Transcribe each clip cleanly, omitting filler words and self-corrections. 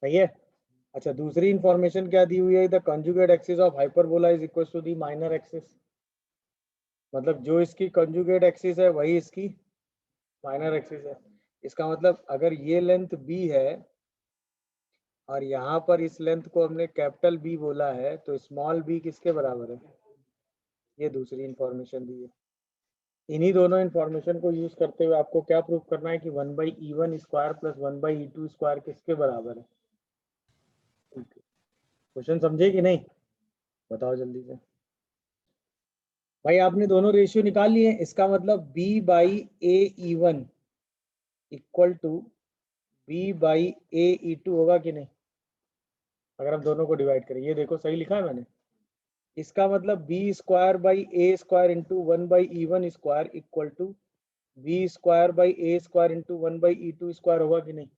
सही है। अच्छा, दूसरी इंफॉर्मेशन क्या दी हुई है, the conjugate axis of hyperbola is equal to the minor axis, मतलब जो इसकी कंजुगेट एक्सिस है वही इसकी माइनर एक्सिस है। इसका मतलब अगर ये लेंथ बी है और यहाँ पर इस लेंथ को हमने कैपिटल बी बोला है, तो स्मॉल बी किसके बराबर है, ये दूसरी इंफॉर्मेशन दी है। इन्हीं दोनों इंफॉर्मेशन को यूज करते हुए आपको क्या प्रूव करना है कि 1/E1 square plus 1/E2 square किसके बराबर है। क्वेश्चन समझे कि नहीं, बताओ जल्दी से। भाई आपने दोनों रेशियो निकाल लिए, इसका मतलब B/A/E1 इक्वल टू B/A/E2 होगा कि नहीं, अगर हम दोनों को डिवाइड करें। ये देखो सही लिखा है मैंने। इसका मतलब B square by A square into 1/E1 square equal to B square by A square into 1/E2 square होगा कि नहीं,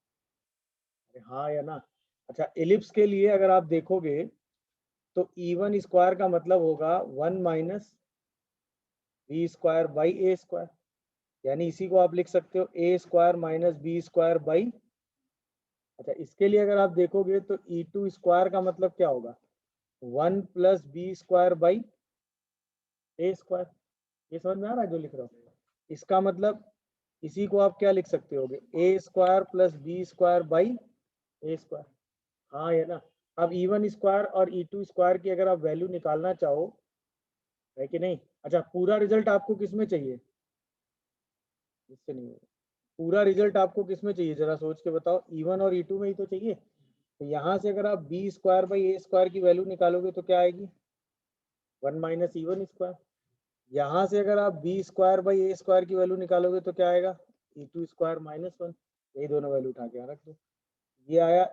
हाँ या ना। अच्छा, एलिप्स के लिए अगर आप देखोगे तो E1 स्क्वायर का मतलब होगा 1 minus B square by A square, यानी इसी को आप लिख सकते हो A square minus B square by. अच्छा, इसके लिए अगर आप देखोगे तो E2 स्क्वायर का मतलब क्या होगा, 1 plus B square by A square. ये समझ में आ रहा है जो लिख रहा हूँ, इसका मतलब इसी को आप क्या लिख सकते होगे, A square plus B square by A square, हाँ या ना। अब E1 स्क्वायर और E2 स्क्वायर की अगर आप वैल्यू निकालना चाहो, है कि नहीं। अच्छा, पूरा रिजल्ट आपको किस में चाहिए, इससे नहीं होगा। पूरा रिजल्ट आपको किस में चाहिए, जरा सोच के बताओ, E1 और E2 में ही तो चाहिए। तो यहाँ से अगर आप B square by A square की वैल्यू निकालोगे तो क्या आएगी, 1 माइनस E1 स्क्वायर। यहाँ से अगर आप B square by A square की वैल्यू निकालोगे तो क्या आएगा, E2 स्क्वायर माइनस 1। यही दोनों वैल्यू उठा के यहाँ रख दो। ये आया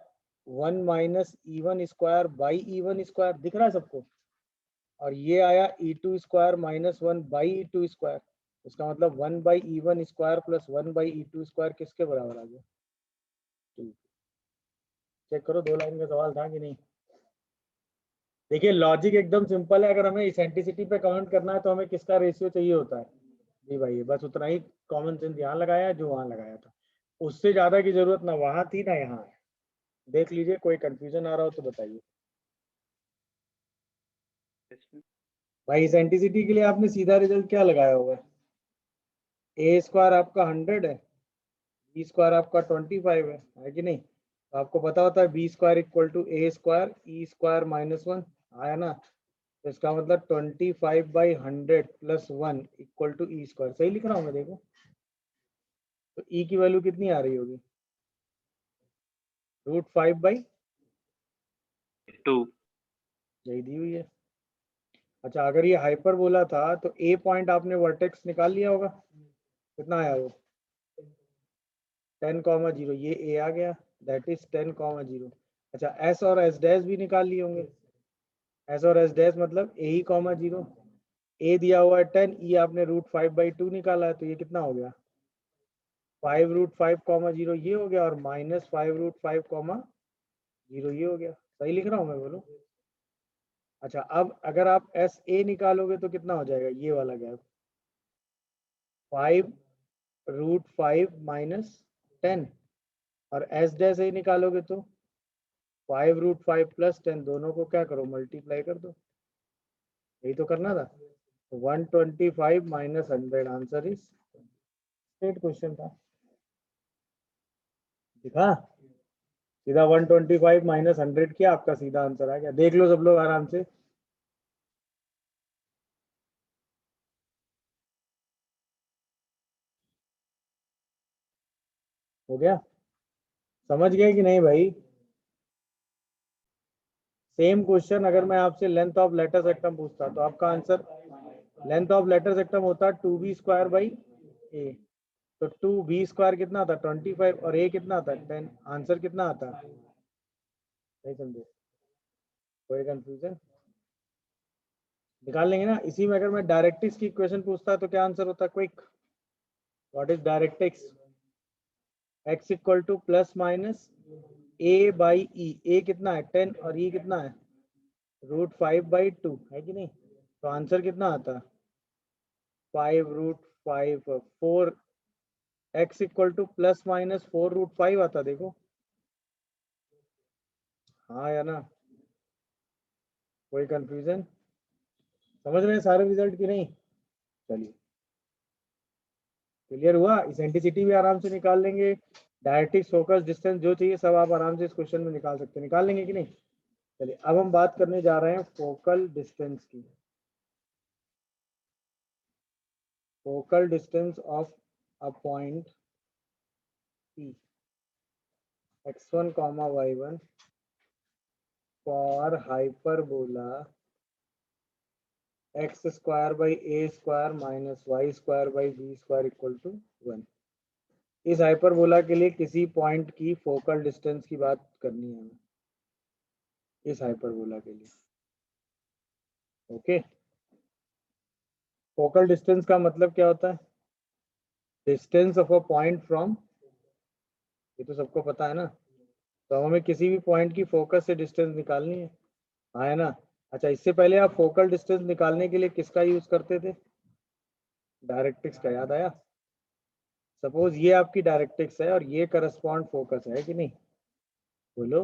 1 minus E1 square by E1 square, दिख रहा है सबको। और ये आया E2 square minus 1 by E2 square. इसका मतलब 1/E1 square plus 1/E2 square किसके बराबर आ गया। ठीक, चेक करो 2 लाइन का सवाल था कि नहीं। देखिए लॉजिक एकदम सिंपल है, अगर हमें इसेंट्रिसिटी पे कमेंट करना है तो हमें किसका रेशियो चाहिए होता है, जी भाई, बस उतना ही कॉमन सेंस यहाँ लगाया जो वहाँ लगाया था, उससे ज्यादा की जरूरत ना वहाँ थी ना यहाँ है। देख लीजिए, कोई कंफ्यूजन आ रहा हो तो बताइए। भाई इसेंट्रिसिटी के लिए आपने सीधा रिजल्ट क्या लगाया होगा, ए स्क्वायर आपका 100 है, बी स्क्वायर आपका 25 है कि नहीं। तो आपको पता होता है B square equal to A square E square minus 1, आया ना। तो इसका मतलब 25/100 plus 1 equal to E square, सही लिख रहा हूँ मैं, देखो। तो ई की वैल्यू कितनी आ रही होगी, √5/2, यही दी हुई है। अच्छा, अगर ये हाइपरबोला था तो ए पॉइंट आपने वर्टेक्स निकाल लिया होगा, कितना आया वो 10,0, ये ए आ गया, दैट इज 10,0। अच्छा, एस और एस डैश भी निकाल लिए होंगे, एस और एस डैश मतलब ए ही 0, ए दिया हुआ है 10, ई आपने √5/2 निकाला है, तो ये कितना हो गया 5√5, 0 ये हो गया, और माइनस 5√5, 0 ये हो गया। सही लिख रहा हूँ मैं, बोलो। अच्छा, अब अगर आप एस ए निकालोगे तो कितना हो जाएगा, ये वाला गैप 5√5 माइनस 10, और एस डैश ए निकालोगे तो 5√5 प्लस 10, दोनों को क्या करो मल्टीप्लाई कर दो, यही तो करना था। 125 minus 100, answer is state question था, दिखा, सीधा 125 माइनस 100 किया, आपका सीधा आंसर आ गया। देख लो सब लोग आराम से। हो गया, समझ गए कि नहीं भाई। सेम क्वेश्चन अगर मैं आपसे लेंथ ऑफ लेटर सेक्टम पूछता तो आपका आंसर, लेंथ ऑफ लेटर सेक्टम होता 2b स्क्वायर बाई ए, तो 2b स्क्वायर कितना आता 25 और a कितना आता 10, आंसर कितना आता, नहीं समझे, कोई कंफ्यूजन, निकाल लेंगे ना। इसी में अगर मैं डायरेक्ट्रिक्स की इक्वेशन पूछता तो क्या आंसर होता, quick, what is directrix, x equal to plus minus a by E, A कितना है 10 और e कितना है √5/2, है कि नहीं। तो आंसर कितना आता 5√5, 4, x equal to plus minus 4√5 आता, देखो हाँ या ना, कोई कंफ्यूजन? समझ रहे हैं सारे रिजल्ट की नहीं? चलिए, क्लियर हुआ। इसेंट्रिसिटी भी आराम से निकाल लेंगे, डायरेक्ट्रिक्स, फोकस, डिस्टेंस, जो चाहिए सब आप आराम से इस क्वेश्चन में निकाल सकते हैं। निकाल लेंगे कि नहीं? चलिए, अब हम बात करने जा रहे हैं फोकल डिस्टेंस की। Focal distance of a point P x1, y1 for hyperbola x square by a square minus y square by b square equal to 1। इस हाइपरबोला के लिए किसी पॉइंट की फोकल डिस्टेंस की बात करनी है हमें, इस हाइपरबोला के लिए। ओके, फोकल डिस्टेंस का मतलब क्या होता है? Distance of a point from, ये तो सबको पता है ना। तो हमें किसी भी पॉइंट की फोकस से डिस्टेंस निकालनी है, हाँ है ना। अच्छा, इससे पहले आप फोकल डिस्टेंस निकालने के लिए किसका यूज करते थे? डायरेक्ट्रिक्स का, याद आया? सपोज ये आपकी डायरेक्ट्रिक्स है और ये करस्पॉन्ड फोकस है कि नहीं? बोलो।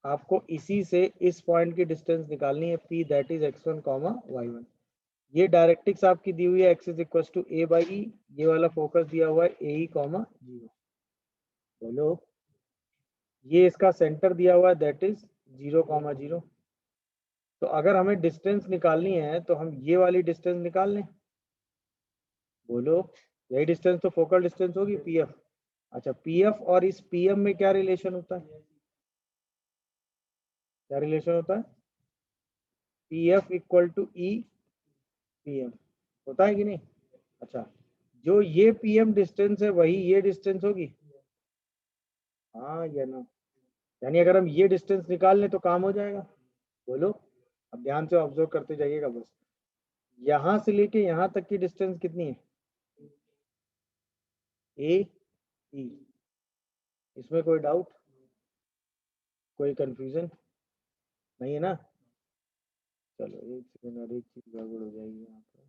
आपको इसी से इस पॉइंट की डिस्टेंस निकालनी है P, that is x1, y1। ये डायरेक्ट्रिक्स आपकी दी हुई है x is equal to a by E, ये वाला फोकस दिया हुआ है AE, 0। बोलो। ये इसका सेंटर दिया हुआ है दैट इज 0, 0। तो अगर हमें डिस्टेंस निकालनी है तो हम ये वाली डिस्टेंस निकाल लें। बोलो, यही डिस्टेंस तो फोकल डिस्टेंस होगी, PF। अच्छा, PF और इस PM में क्या रिलेशन होता है? क्या रिलेशन होता है? PF equal to E PM, होता है कि नहीं? अच्छा, जो ये PM डिस्टेंस है वही ये डिस्टेंस होगी, हाँ या ना? यानी अगर हम ये डिस्टेंस निकाल लें तो काम हो जाएगा। बोलो, अब ध्यान से ऑब्जर्व करते जाइएगा बस। यहां से लेके यहां तक की डिस्टेंस कितनी है? AE। इसमें कोई डाउट, कोई कंफ्यूजन नहीं है ना? चलो एक सेकंड, और एक चीज गड़बड़ हो जाएगी यहाँ पर।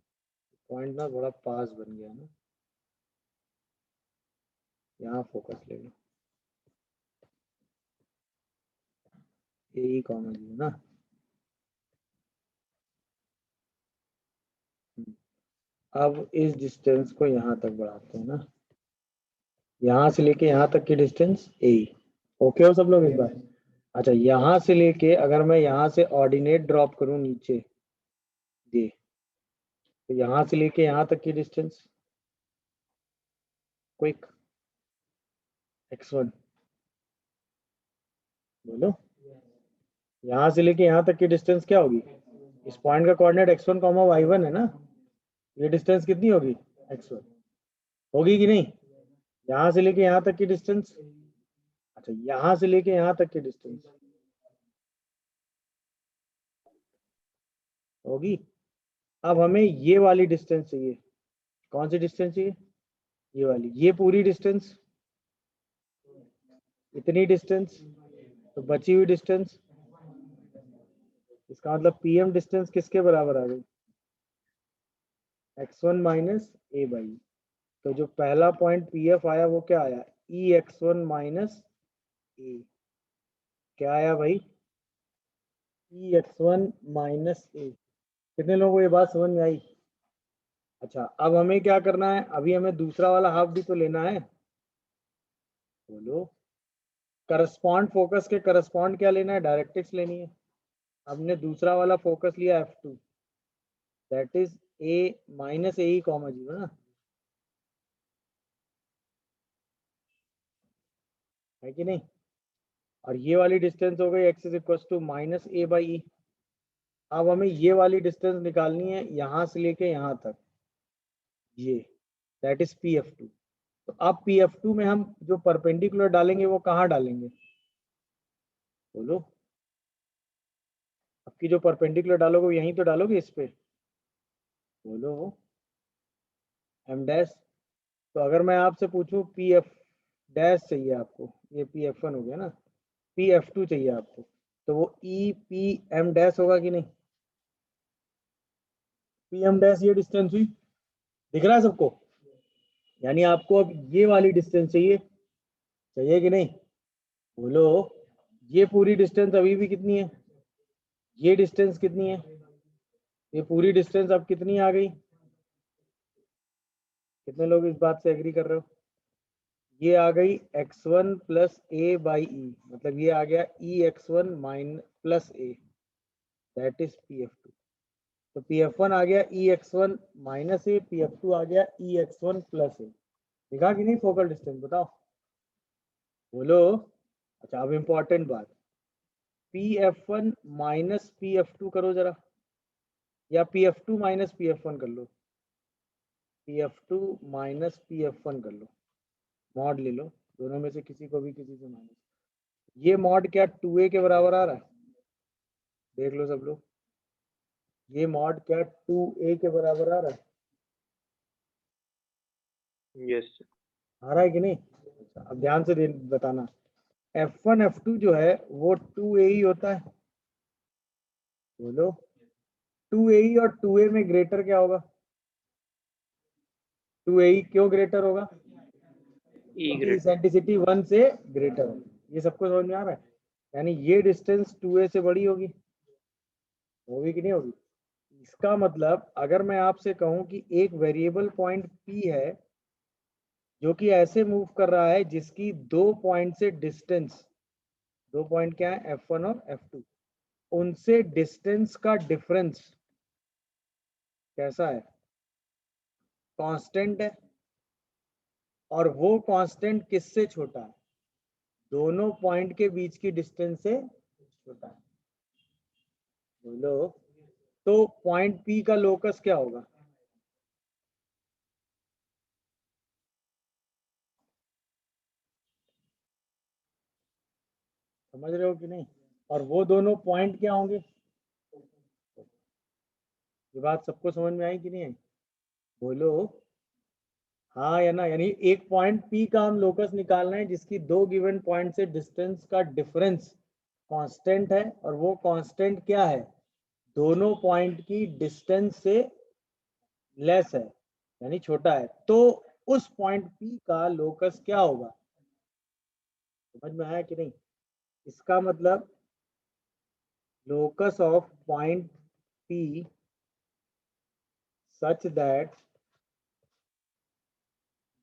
पॉइंट ना बड़ा पास बन गया ना, यहाँ फोकस ले लो, AE, 0 ना। अब इस डिस्टेंस को यहाँ तक बढ़ाते हैं ना, यहाँ से लेके यहाँ तक की डिस्टेंस AE। ओके हो सब लोग इस बार? अच्छा, यहाँ से लेके अगर मैं यहाँ से ऑर्डिनेट ड्रॉप करूँ नीचे, ये तो यहाँ से लेके यहाँ तक की डिस्टेंस क्विक x1। बोलो, यहाँ से लेके यहाँ तक की डिस्टेंस क्या होगी? इस पॉइंट का कोऑर्डिनेट x1, y1 है ना, ये डिस्टेंस कितनी होगी? x1 होगी कि नहीं? यहाँ से लेके यहाँ तक की डिस्टेंस, अच्छा यहाँ से लेके यहाँ तक की डिस्टेंस होगी। अब हमें ये वाली डिस्टेंस चाहिए। कौन सी डिस्टेंस चाहिए? ये वाली, ये पूरी डिस्टेंस, इतनी डिस्टेंस, तो बची हुई डिस्टेंस, इसका मतलब PM डिस्टेंस किसके बराबर आ गई? x1 minus a by. तो जो पहला पॉइंट PF आया वो क्या आया? EX1 minus a। क्या आया भाई? EX1 minus a। कितने लोगों को ये बात समझ में आई? अच्छा, अब हमें क्या करना है? अभी हमें दूसरा वाला हाफ भी तो लेना है। बोलो, करस्पॉन्ड फोकस के करस्पॉन्ड क्या लेना है? डायरेक्ट्रिक्स लेनी है। हमने दूसरा वाला फोकस लिया F2, that is A minus AE, 0 ना, है कि नहीं? और ये वाली डिस्टेंस हो गई x is equal to minus a by E. अब हमें ये वाली डिस्टेंस निकालनी है यहाँ से लेके यहाँ तक, ये दैट इज PF2। तो अब PF2 में हम जो परपेंडिकुलर डालेंगे वो कहाँ डालेंगे? बोलो, अब की जो परपेंडिकुलर डालोगे यहीं तो डालोगे, इस पे। बोलो, M डैश। तो अगर मैं आपसे पूछूं PF डैश चाहिए आपको, ये PF1 हो गया ना, PF2 चाहिए आपको, तो वो EPM डैश होगा कि नहीं? PM डैश ये डिस्टेंस हुई, दिख रहा है सबको? यानी आपको अब ये वाली डिस्टेंस चाहिए, चाहिए कि नहीं? बोलो, ये पूरी डिस्टेंस अभी भी कितनी है, ये डिस्टेंस कितनी है, ये पूरी डिस्टेंस अब कितनी आ गई, कितने लोग इस बात से एग्री कर रहे हो? ये आ गई x1 plus A by E, मतलब ये आ गया ई x1 minus plus A, that is pf2। तो pf1 आ गया ई x1 माइनस ए, pf2 आ गया ई x1 प्लस ए। दिखा कि नहीं फोकल डिस्टेंस, बताओ बोलो। अच्छा अब इंपॉर्टेंट बात, pf1 माइनस pf2 करो जरा, या pf2 माइनस pf1 कर लो, pf2 माइनस pf1 कर लो, मॉड ले लो, दोनों में से किसी को भी किसी से माइनस। ये मॉड क्या 2a के बराबर आ रहा है, देख लो सब लोग, ये मॉड क्या 2a के बराबर आ रहा है? यस आ रहा है कि नहीं? अच्छा, अब ध्यान से बताना, f1 f2 जो है वो 2a ही होता है, बोलो 2a ही, और 2a में ग्रेटर क्या होगा, 2a ही क्यों ग्रेटर होगा, ई क्योंकि ग्रेड इसेंट्रिसिटी 1 से ग्रेटर है। ये सबको समझ में आ रहा है? यानी ये डिस्टेंस 2a से बड़ी होगी, होगी कि नहीं होगी? इसका मतलब अगर मैं आपसे कहूं कि एक वेरिएबल पॉइंट p है जो कि ऐसे मूव कर रहा है जिसकी 2 पॉइंट से डिस्टेंस, 2 पॉइंट क्या है f1 और f2, उनसे डिस्टेंस का डिफरेंस कैसा है, कांस्टेंट है, और वो कांस्टेंट किससे छोटा है, दोनों पॉइंट के बीच की डिस्टेंस से छोटा है, बोलो। तो पॉइंट P का लोकस क्या होगा, समझ रहे हो कि नहीं? और वो दोनों पॉइंट क्या होंगे, ये बात सबको समझ में आई कि नहीं आई, बोलो हाँ या ना। यानी एक पॉइंट P का हम लोकस निकालना है जिसकी 2 गिवन पॉइंट से डिस्टेंस का डिफरेंस कांस्टेंट है, और वो कांस्टेंट क्या है, दोनों पॉइंट की डिस्टेंस से लेस है, यानी छोटा है। तो उस पॉइंट P का लोकस क्या होगा, समझ में आया कि नहीं? इसका मतलब locus of point P such that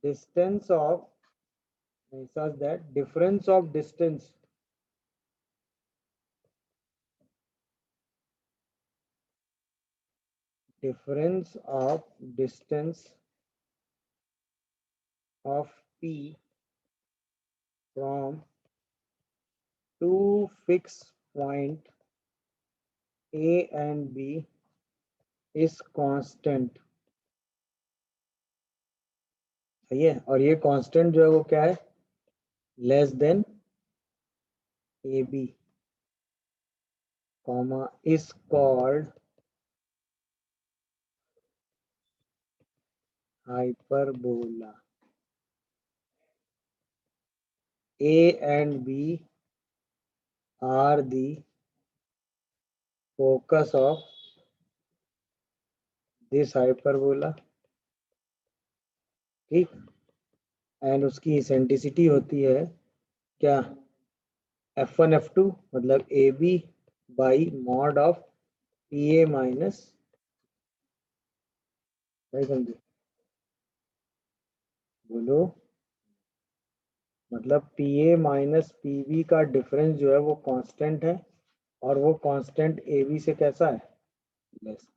distance of such that difference of distance of P from two fixed point A and B is constant, सही है? और ये कांस्टेंट जो है वो क्या है, less than A B, comma is called hyperbola. A and B are the focus of this hyperbola, ठीक, एंड उसकी इसेंट्रिसिटी होती है क्या, f1 f2 मतलब A B by mod of P A minus, समझे, बोलो, मतलब P A minus P B का डिफरेंस जो है वो कांस्टेंट है, और वो कांस्टेंट ए बी से कैसा है, लेस।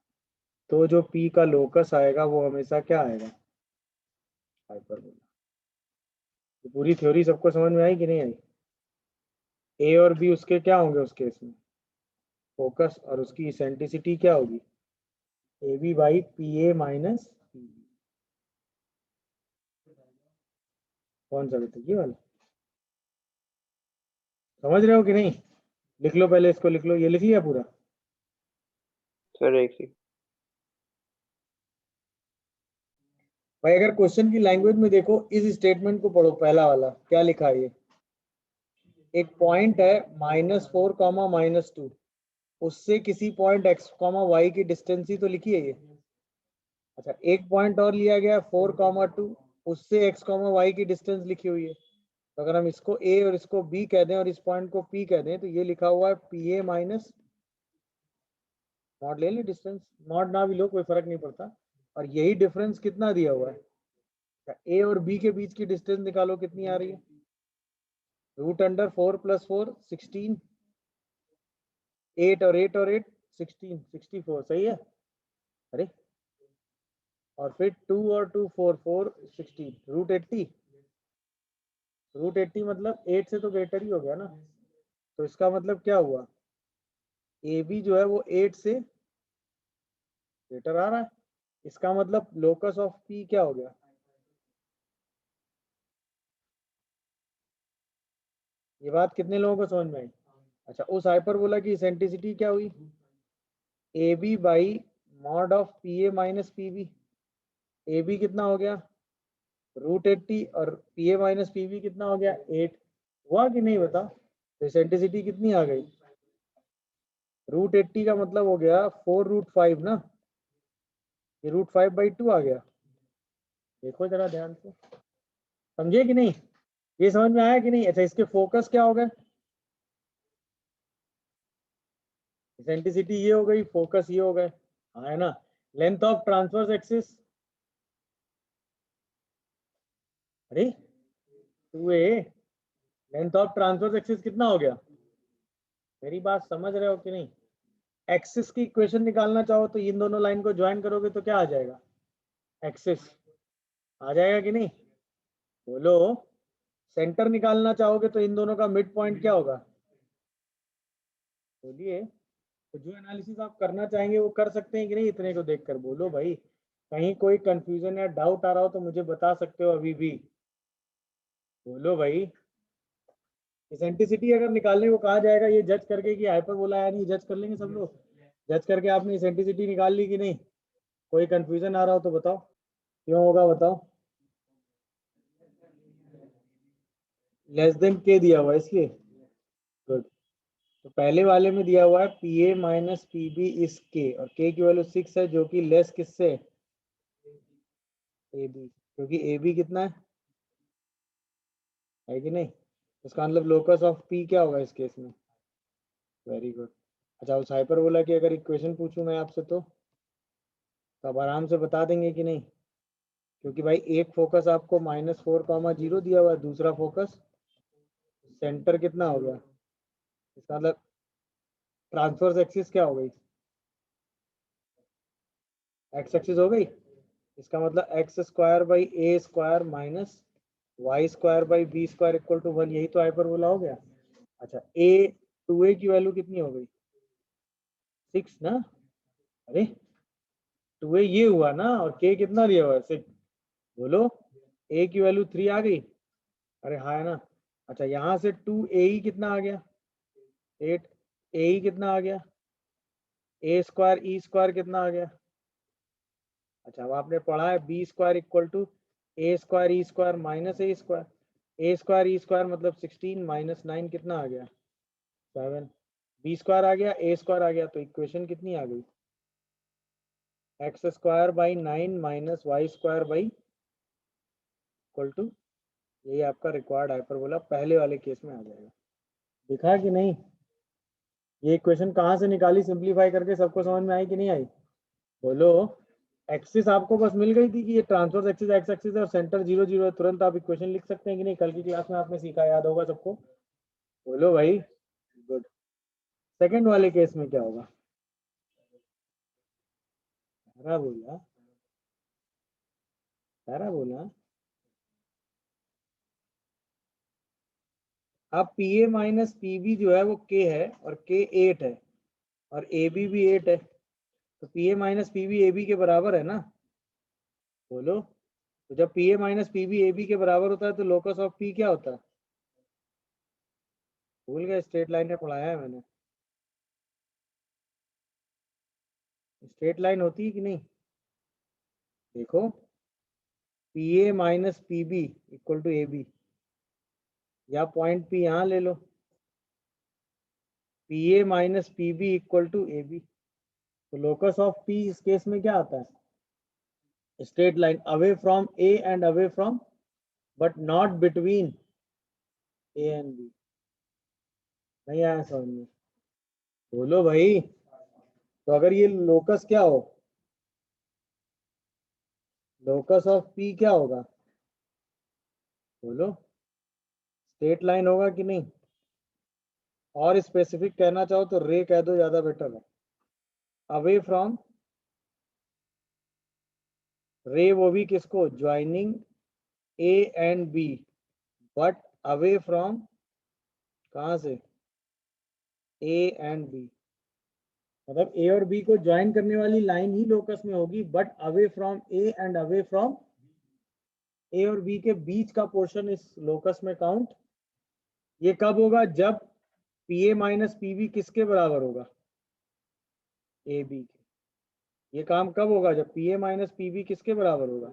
तो जो P का लोकस आएगा वो हमेशा क्या आएगा, हाइपरबोला। तो पूरी थ्योरी सबको समझ में आई कि नहीं आई? ए और बी उसके क्या होंगे उस केस में, फोकस, और उसकी इसेंट्रिसिटी क्या होगी, A B by P A minus P B. कौन सा बेटा, ये वाला, समझ रहे हो कि नहीं? लिख लो पहले, इसको लिख लो, ये लिख लिया पूरा। सर एक सेकंड भाई अगर क्वेश्चन की लैंग्वेज में देखो, इस स्टेटमेंट को पढ़ो, पहला वाला क्या लिखा है, ये एक पॉइंट है -4 कॉमा -2, उससे किसी पॉइंट x कॉमा वाई की डिस्टेंस ही तो लिखी है ये। अच्छा एक पॉइंट और लिया गया 4 कॉमा 2, उससे x कॉमा वाई की डिस्टेंस लिखी हुई है, तो अगर हम इसको ए और इसको बी कह दें और इस पॉइंट को पी कह दें तो ये लिखा हुआ है पी ए माइनस मॉड ले ली डिस्टेंस, मॉड ना भी लो कोई फर्क नहीं पड़ता, और यही डिफरेंस कितना दिया हुआ है, ए और बी के बीच की डिस्टेंस निकालो कितनी आ रही है, रूट अंडर 4 + 4 16, 8 और 8 और 8 16 64 सही है। अरे और फिर 2 और 2 4 4 16 रूट 80, रूट 80 मतलब 8 से तो ग्रेटर ही हो गया ना, तो इसका मतलब क्या हुआ, ए बी जो है वो 8 से ग्रेटर आ रहा है, इसका मतलब लोकस ऑफ पी क्या हो गया, ये बात कितने लोगों को समझ में आई। अच्छा उस हाइपरबोला की इसेंट्रिसिटी क्या हुई, A B by mod of P A minus P B, A B कितना हो गया रूट 80 और P A minus P B कितना हो गया 8, हुआ कि नहीं बता, तो इसेंट्रिसिटी कितनी आ गई, रूट 80 का मतलब हो गया 4√5 ना, ये √5/2 आ गया, देखो जरा ध्यान से, समझे कि नहीं, ये समझ में आया कि नहीं। अच्छा इसके फोकस क्या हो गए, इसेंट्रिसिटी ये हो गई, फोकस ये हो गए, हाँ है ना। लेंथ ऑफ ट्रांसवर्स एक्सिस, अरे 2a, length of transverse axis कितना हो गया, मेरी बात समझ रहे हो कि नहीं। एक्सिस की इक्वेशन निकालना चाहो तो इन दोनों लाइन को ज्वाइन करोगे तो क्या आ जाएगा, एक्सिस आ जाएगा कि नहीं, बोलो। सेंटर निकालना चाहोगे तो इन दोनों का मिड पॉइंट क्या होगा, बोलिए। तो जो एनालिसिस आप करना चाहेंगे वो कर सकते हैं कि नहीं, इतने को देखकर बोलो भाई, कहीं कोई कंफ्यूजन या डाउट आ रहा हो तो मुझे बता सकते हो अभी भी, बोलो भाई। इसेंट्रिसिटी अगर निकालने को कहा जाएगा ये जज करके कि हाइपरबोला है नहीं, जज कर लेंगे सब लोग, जज करके आपने इसेंट्रिसिटी निकाल ली कि नहीं, कोई कंफ्यूजन आ रहा हो तो बताओ, क्यों होगा बताओ, लेस देन के दिया हुआ है इसलिए, गुड। तो पहले वाले में दिया हुआ है P A minus P B इस के, और के की वैल्यू 6 है जो कि लेस किससे, ए बी, क्योंकि ए बी कितना है कि नहीं, इसका मतलब लोकस ऑफ पी क्या होगा इस केस में, वेरी गुड। अच्छा उस हाइपरबोला की अगर इक्वेशन पूछूं मैं आपसे तो आप आराम से बता देंगे कि नहीं, क्योंकि भाई एक फोकस आपको -4,0 दिया हुआ है, दूसरा फोकस सेंटर कितना हो गया, इसका मतलब ट्रांसवर्स एक्सिस क्या हो गई, एक्स एक्सिस हो गई, इसका मतलब x² / a² - y² / b² = 1, यही तो हाइपरबोला हो गया। अच्छा a 2a की वैल्यू कितनी हो गई 6 ना, अरे 2a ये हुआ ना, और k कितना दिया हुआ है 6, बोलो a की वैल्यू 3 आ गई, अरे हाँ है ना। अच्छा यहाँ से 2a कितना आ गया 8, a कितना आ गया a² e² कितना आ गया, अच्छा अब आपने पढ़ा है b² = a² e² - a², मतलब 16 - 9 कितना आ गया 7, b² आ गया a² आ गया, तो इक्वेशन कितनी आ गई x² / 9 - y² = यही आपका रिक्वायर्ड हाइपरबोला पहले वाले केस में आ जाएगा, दिखा कि नहीं। ये इक्वेशन कहाँ से निकाली सिंप्लीफाई करके, सबको समझ में आई कि नहीं आई, बोलो। एक्सिस आपको बस मिल गई थी कि ये ट्रांसवर्स एक्सिस एक्स एक्सिस है और सेंटर 0 0 है, तुरंत आप इक्वेशन लिख सकते हैं कि नहीं, कल की क्लास में आपने सीखा, याद होगा सबको, बोलो भाई, गुड। सेकंड वाले केस में क्या होगा, सारा बोला, सारा बोला। अब P A minus P B जो है वो के है और के 8 है और ए बी भी 8 है, तो P A minus P B A B के बराबर है ना, बोलो। तो जब P A minus P B A B के बराबर होता है तो लोकस ऑफ पी क्या होता है, भूल गए, स्ट्रेट लाइन में पढ़ाया है मैंने, स्ट्रेट लाइन होती है कि नहीं, देखो P A minus P B equal to A B, या पॉइंट पी यहाँ ले लो, P A minus P B equal to A B, तो लोकस ऑफ पी इस केस में क्या आता है, straight line away from A and away from but not between A and B. नहीं आया समझ में? बोलो भाई। तो अगर ये लोकस क्या हो, लोकस ऑफ पी क्या होगा? बोलो। स्ट्रेट लाइन होगा कि नहीं? और स्पेसिफिक कहना चाहो तो रे कह दो, ज्यादा बेटर है। अवे फ्रॉम रे, वो भी किसको? Joining A and B, but away from कहाँ से? A and B. मतलब ए और बी को ज्वाइन करने वाली लाइन ही लोकस में होगी, but away from A and away from A और बी के बीच का पोर्शन इस लोकस में काउंट। ये कब होगा? जब P A minus P B किसके बराबर होगा? ए बी के। ये काम कब होगा? जब P A minus P B किसके बराबर होगा?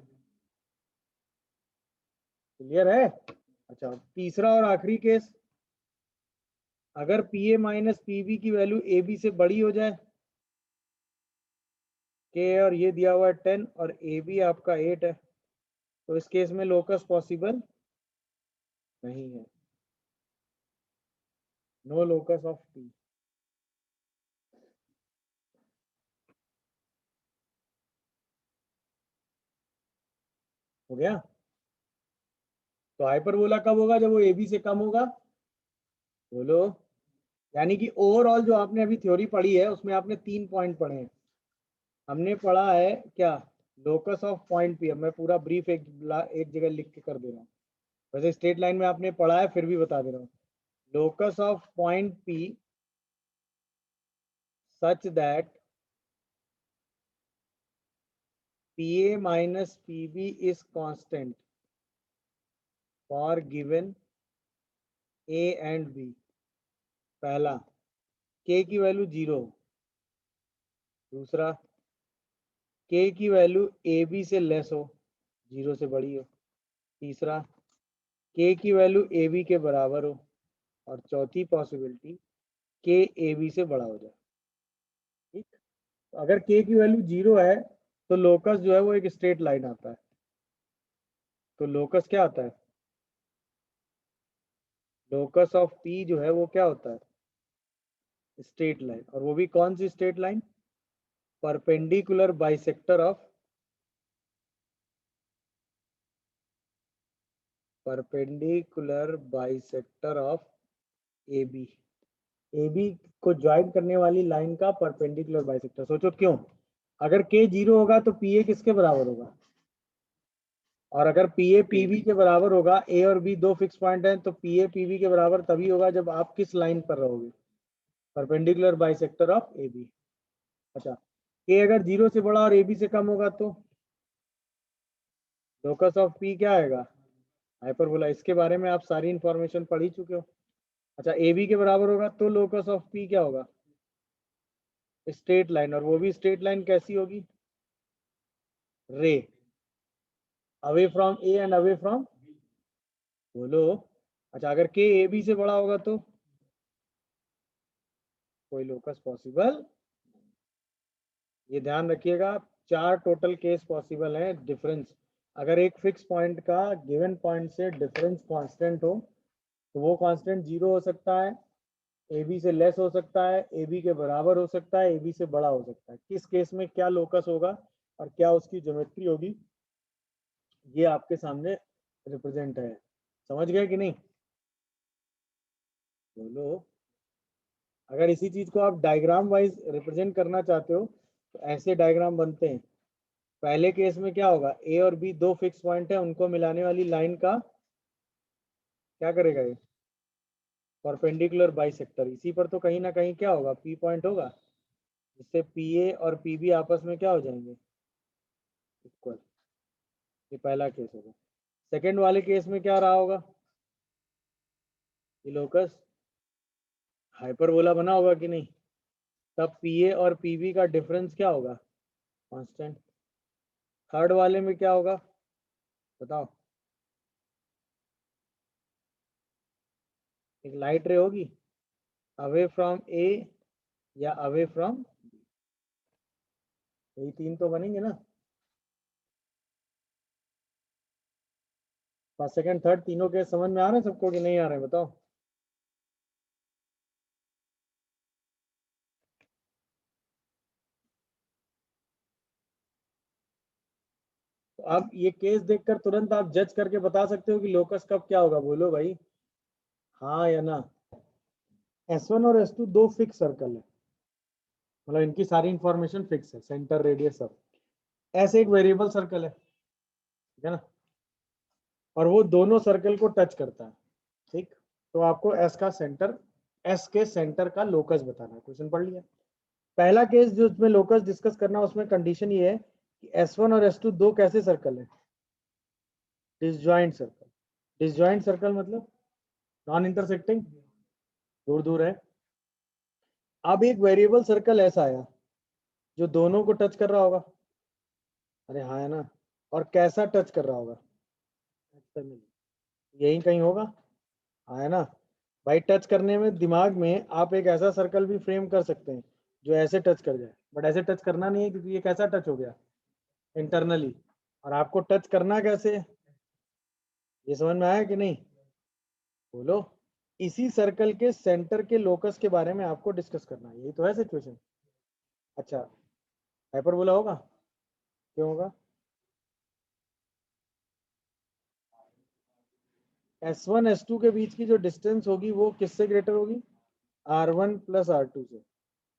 क्लियर है? अच्छा, तीसरा और आखिरी केस, अगर P A minus P B की वैल्यू ए बी से बड़ी हो जाए, के और ये दिया हुआ है 10 और ए बी आपका 8 है, तो इस केस में लोकस पॉसिबल नहीं है। No locus of P. हो गया? तो हाइपरबोला कब होगा? जब वो ए बी से कम होगा। बोलो। यानी कि ओवरऑल जो आपने अभी थ्योरी पढ़ी है उसमें आपने 3 पॉइंट पढ़े हैं। हमने पढ़ा है क्या? Locus of point P. अब मैं पूरा ब्रीफ एक जगह लिख के कर दे रहा हूँ, वैसे स्ट्रेट लाइन में आपने पढ़ा है फिर भी बता दे रहा हूँ। Locus of point P such that P A minus P B is constant for given A and B. पहला, के की वैल्यू 0। दूसरा, के की वैल्यू ए बी से लेस हो, 0 से बड़ी हो। तीसरा, के की वैल्यू ए बी के बराबर हो। और चौथी पॉसिबिलिटी, के ए बी से बड़ा हो जाए। ठीक। तो अगर के की वैल्यू 0 है तो लोकस जो है वो एक स्ट्रेट लाइन आता है। तो लोकस क्या आता है? लोकस ऑफ पी जो है वो क्या होता है? Straight line. और वो भी कौन सी straight line? Perpendicular bisector of perpendicular bisector of A B. A B को ज्वाइन करने वाली लाइन का परपेंडिकुलर बाइसेक्टर। सोचो क्यों? अगर के 0 होगा तो पी ए किसके बराबर होगा? और अगर पी ए पी बी के बराबर होगा, ए और बी दो फिक्स पॉइंट हैं, तो पी ए पी बी के बराबर तभी होगा जब आप किस लाइन पर रहोगे? Perpendicular bisector of A B. अच्छा, के अगर 0 से बड़ा और ए बी से कम होगा तो लोकस ऑफ पी क्या आएगा? हाइपरबोला। इसके बारे में आप सारी इंफॉर्मेशन पढ़ ही चुके हो। अच्छा, ए बी के बराबर होगा तो लोकस ऑफ पी क्या होगा? Straight line. और वो भी स्ट्रेट लाइन कैसी होगी? रे, away from A and away from. बोलो। अच्छा, अगर के ए बी से बड़ा होगा तो कोई लोकस पॉसिबल। ये ध्यान रखिएगा, 4 टोटल केस पॉसिबल है डिफरेंस। अगर एक फिक्स पॉइंट का गिवन पॉइंट से डिफरेंस कांस्टेंट हो तो वो कांस्टेंट 0 हो सकता है, ए बी से लेस हो सकता है, ए बी के बराबर हो सकता है, ए बी से बड़ा हो सकता है। किस केस में क्या लोकस होगा और क्या उसकी ज्योमेट्री होगी, ये आपके सामने रिप्रेजेंट है। समझ गए कि नहीं? बोलो। अगर इसी चीज को आप डायग्राम वाइज रिप्रेजेंट करना चाहते हो तो ऐसे डायग्राम बनते हैं। पहले केस में क्या होगा? ए और बी दो फिक्स पॉइंट है, उनको मिलाने वाली लाइन का क्या करेगा? ये परपेंडिकुलर बाइसेक्टर। इसी पर तो कहीं ना कहीं क्या होगा? पी पॉइंट होगा, जिससे पी ए और पी बी आपस में क्या हो जाएंगे? इक्वल। ये पहला केस होगा। सेकेंड वाले केस में क्या रहा होगा? ये लोकस हाइपरबोला बना होगा कि नहीं? तब पी ए और पी बी का डिफरेंस क्या होगा? कांस्टेंट। थर्ड वाले में क्या होगा? बताओ। एक लाइट रे होगी, अवे फ्रॉम ए या अवे फ्रॉम, यही 3 तो बनेंगे ना। फर्स्ट सेकंड थर्ड तीनों के समझ में आ रहे हैं सबको कि नहीं आ रहे हैं बताओ। तो अब ये केस देखकर तुरंत आप जज करके बता सकते हो कि लोकस कब क्या होगा, बोलो भाई हाँ या ना। S1 और S2 दो फिक्स सर्कल है, मतलब इनकी सारी इंफॉर्मेशन फिक्स है, सेंटर रेडियस सब। ऐसे एक वेरिएबल सर्कल है, ठीक है ना, और वो दोनों सर्कल को टच करता है, ठीक। तो आपको एस का सेंटर, एस के सेंटर का लोकस बताना है, क्वेश्चन पढ़ लिया। पहला केस जो उसमें लोकस डिस्कस करना है उसमें कंडीशन ये है कि S1 और S2 दो कैसे सर्कल है, डिसजॉइंट सर्कल। डिसजॉइंट सर्कल मतलब नॉन इंटरसेक्टिंग, दूर दूर है। अब एक वेरिएबल सर्कल ऐसा आया जो दोनों को टच कर रहा होगा, अरे हाँ है ना, और कैसा टच कर रहा होगा, यही कहीं होगा, हाँ है ना भाई। टच करने में दिमाग में आप एक ऐसा सर्कल भी फ्रेम कर सकते हैं जो ऐसे टच कर जाए, बट ऐसे टच करना नहीं है क्योंकि ये कैसा टच हो गया, इंटरनली। और आपको टच करना कैसे है, ये समझ में आया कि नहीं, बोलो। इसी सर्कल के सेंटर के लोकस के बारे में आपको डिस्कस करना है, यही तो है सिचुएशन। अच्छा, हाइपरबोला होगा, क्यों होगा, S1 S2 के बीच की जो डिस्टेंस होगी वो किससे ग्रेटर होगी, R1 प्लस R2 से।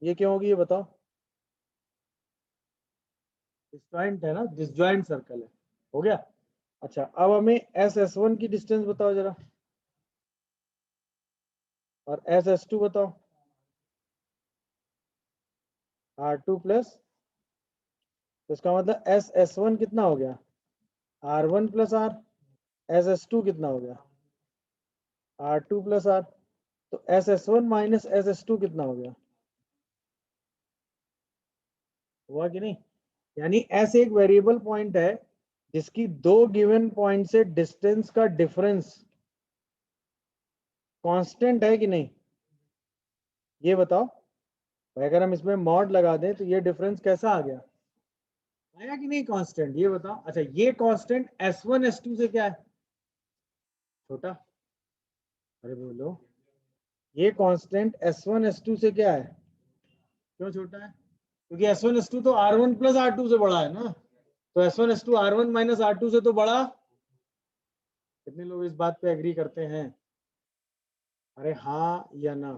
ये क्यों होगी ये बताओ, डिसजॉइंट है ना, डिसजॉइंट सर्कल है, हो गया। अच्छा अब हमें S1 की डिस्टेंस बताओ जरा, और S2 बताओ, R2 प्लस, तो इसका मतलब S1 कितना हो गया, R1 प्लस R। S2 कितना हो गया, R2 प्लस R। तो S1 माइनस S2 कितना हो गया, हुआ कि नहीं। यानी S एक वेरिएबल पॉइंट है जिसकी दो गिवन पॉइंट से डिस्टेंस का डिफरेंस कांस्टेंट है कि नहीं, ये बताओ। अगर हम इसमें मॉड लगा दें तो ये डिफरेंस कैसा आ गया, आया कि नहीं कांस्टेंट, ये बताओ। अच्छा ये कांस्टेंट S1 S2 से क्या है, छोटा, अरे बोलो, ये कांस्टेंट S1 S2 से क्या है, क्यों छोटा है, क्योंकि S1 S2 तो R1 प्लस R2 से बड़ा है ना, तो S1 S2 R1 minus R2 से तो बड़ा। कितने लोग इस बात पे एग्री करते हैं, अरे हाँ या ना,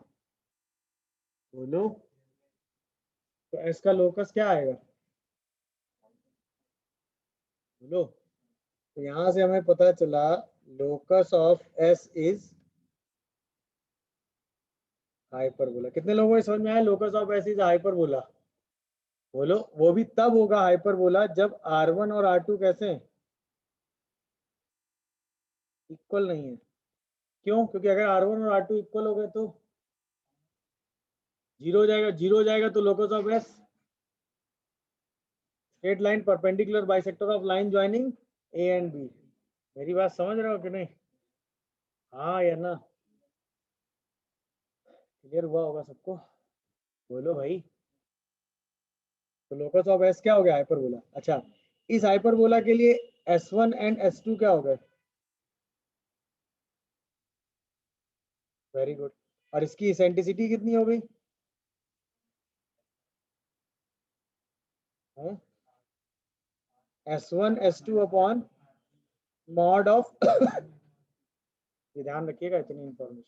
बोलो। तो S का लोकस क्या आएगा, बोलो। तो यहां से हमें पता चला locus of S is hyperbola. कितने लोगों को समझ में आया locus of S is hyperbola, बोलो। वो भी तब होगा हाइपरबोला जब R1 और R2 कैसे इक्वल नहीं है, क्यों, क्योंकि अगर R1 और R2 इक्वल हो गए तो जीरो हो जाएगा, जीरो हो जाएगा तो locus of S straight line perpendicular bisector of line joining A and B। मेरी बात समझ रहे हो कि नहीं, हाँ या ना, क्लियर हुआ होगा सबको, बोलो भाई। तो लोकस ऑफ S क्या हो गया, हाइपरबोला। अच्छा इस हाइपरबोला के लिए S1 एंड S2 क्या हो गए, वेरी गुड। और इसकी इसेंट्रिसिटी कितनी हो गई, S1 S2 upon mod of ये ध्यान रखिएगा इतनी इंफॉर्मेशन,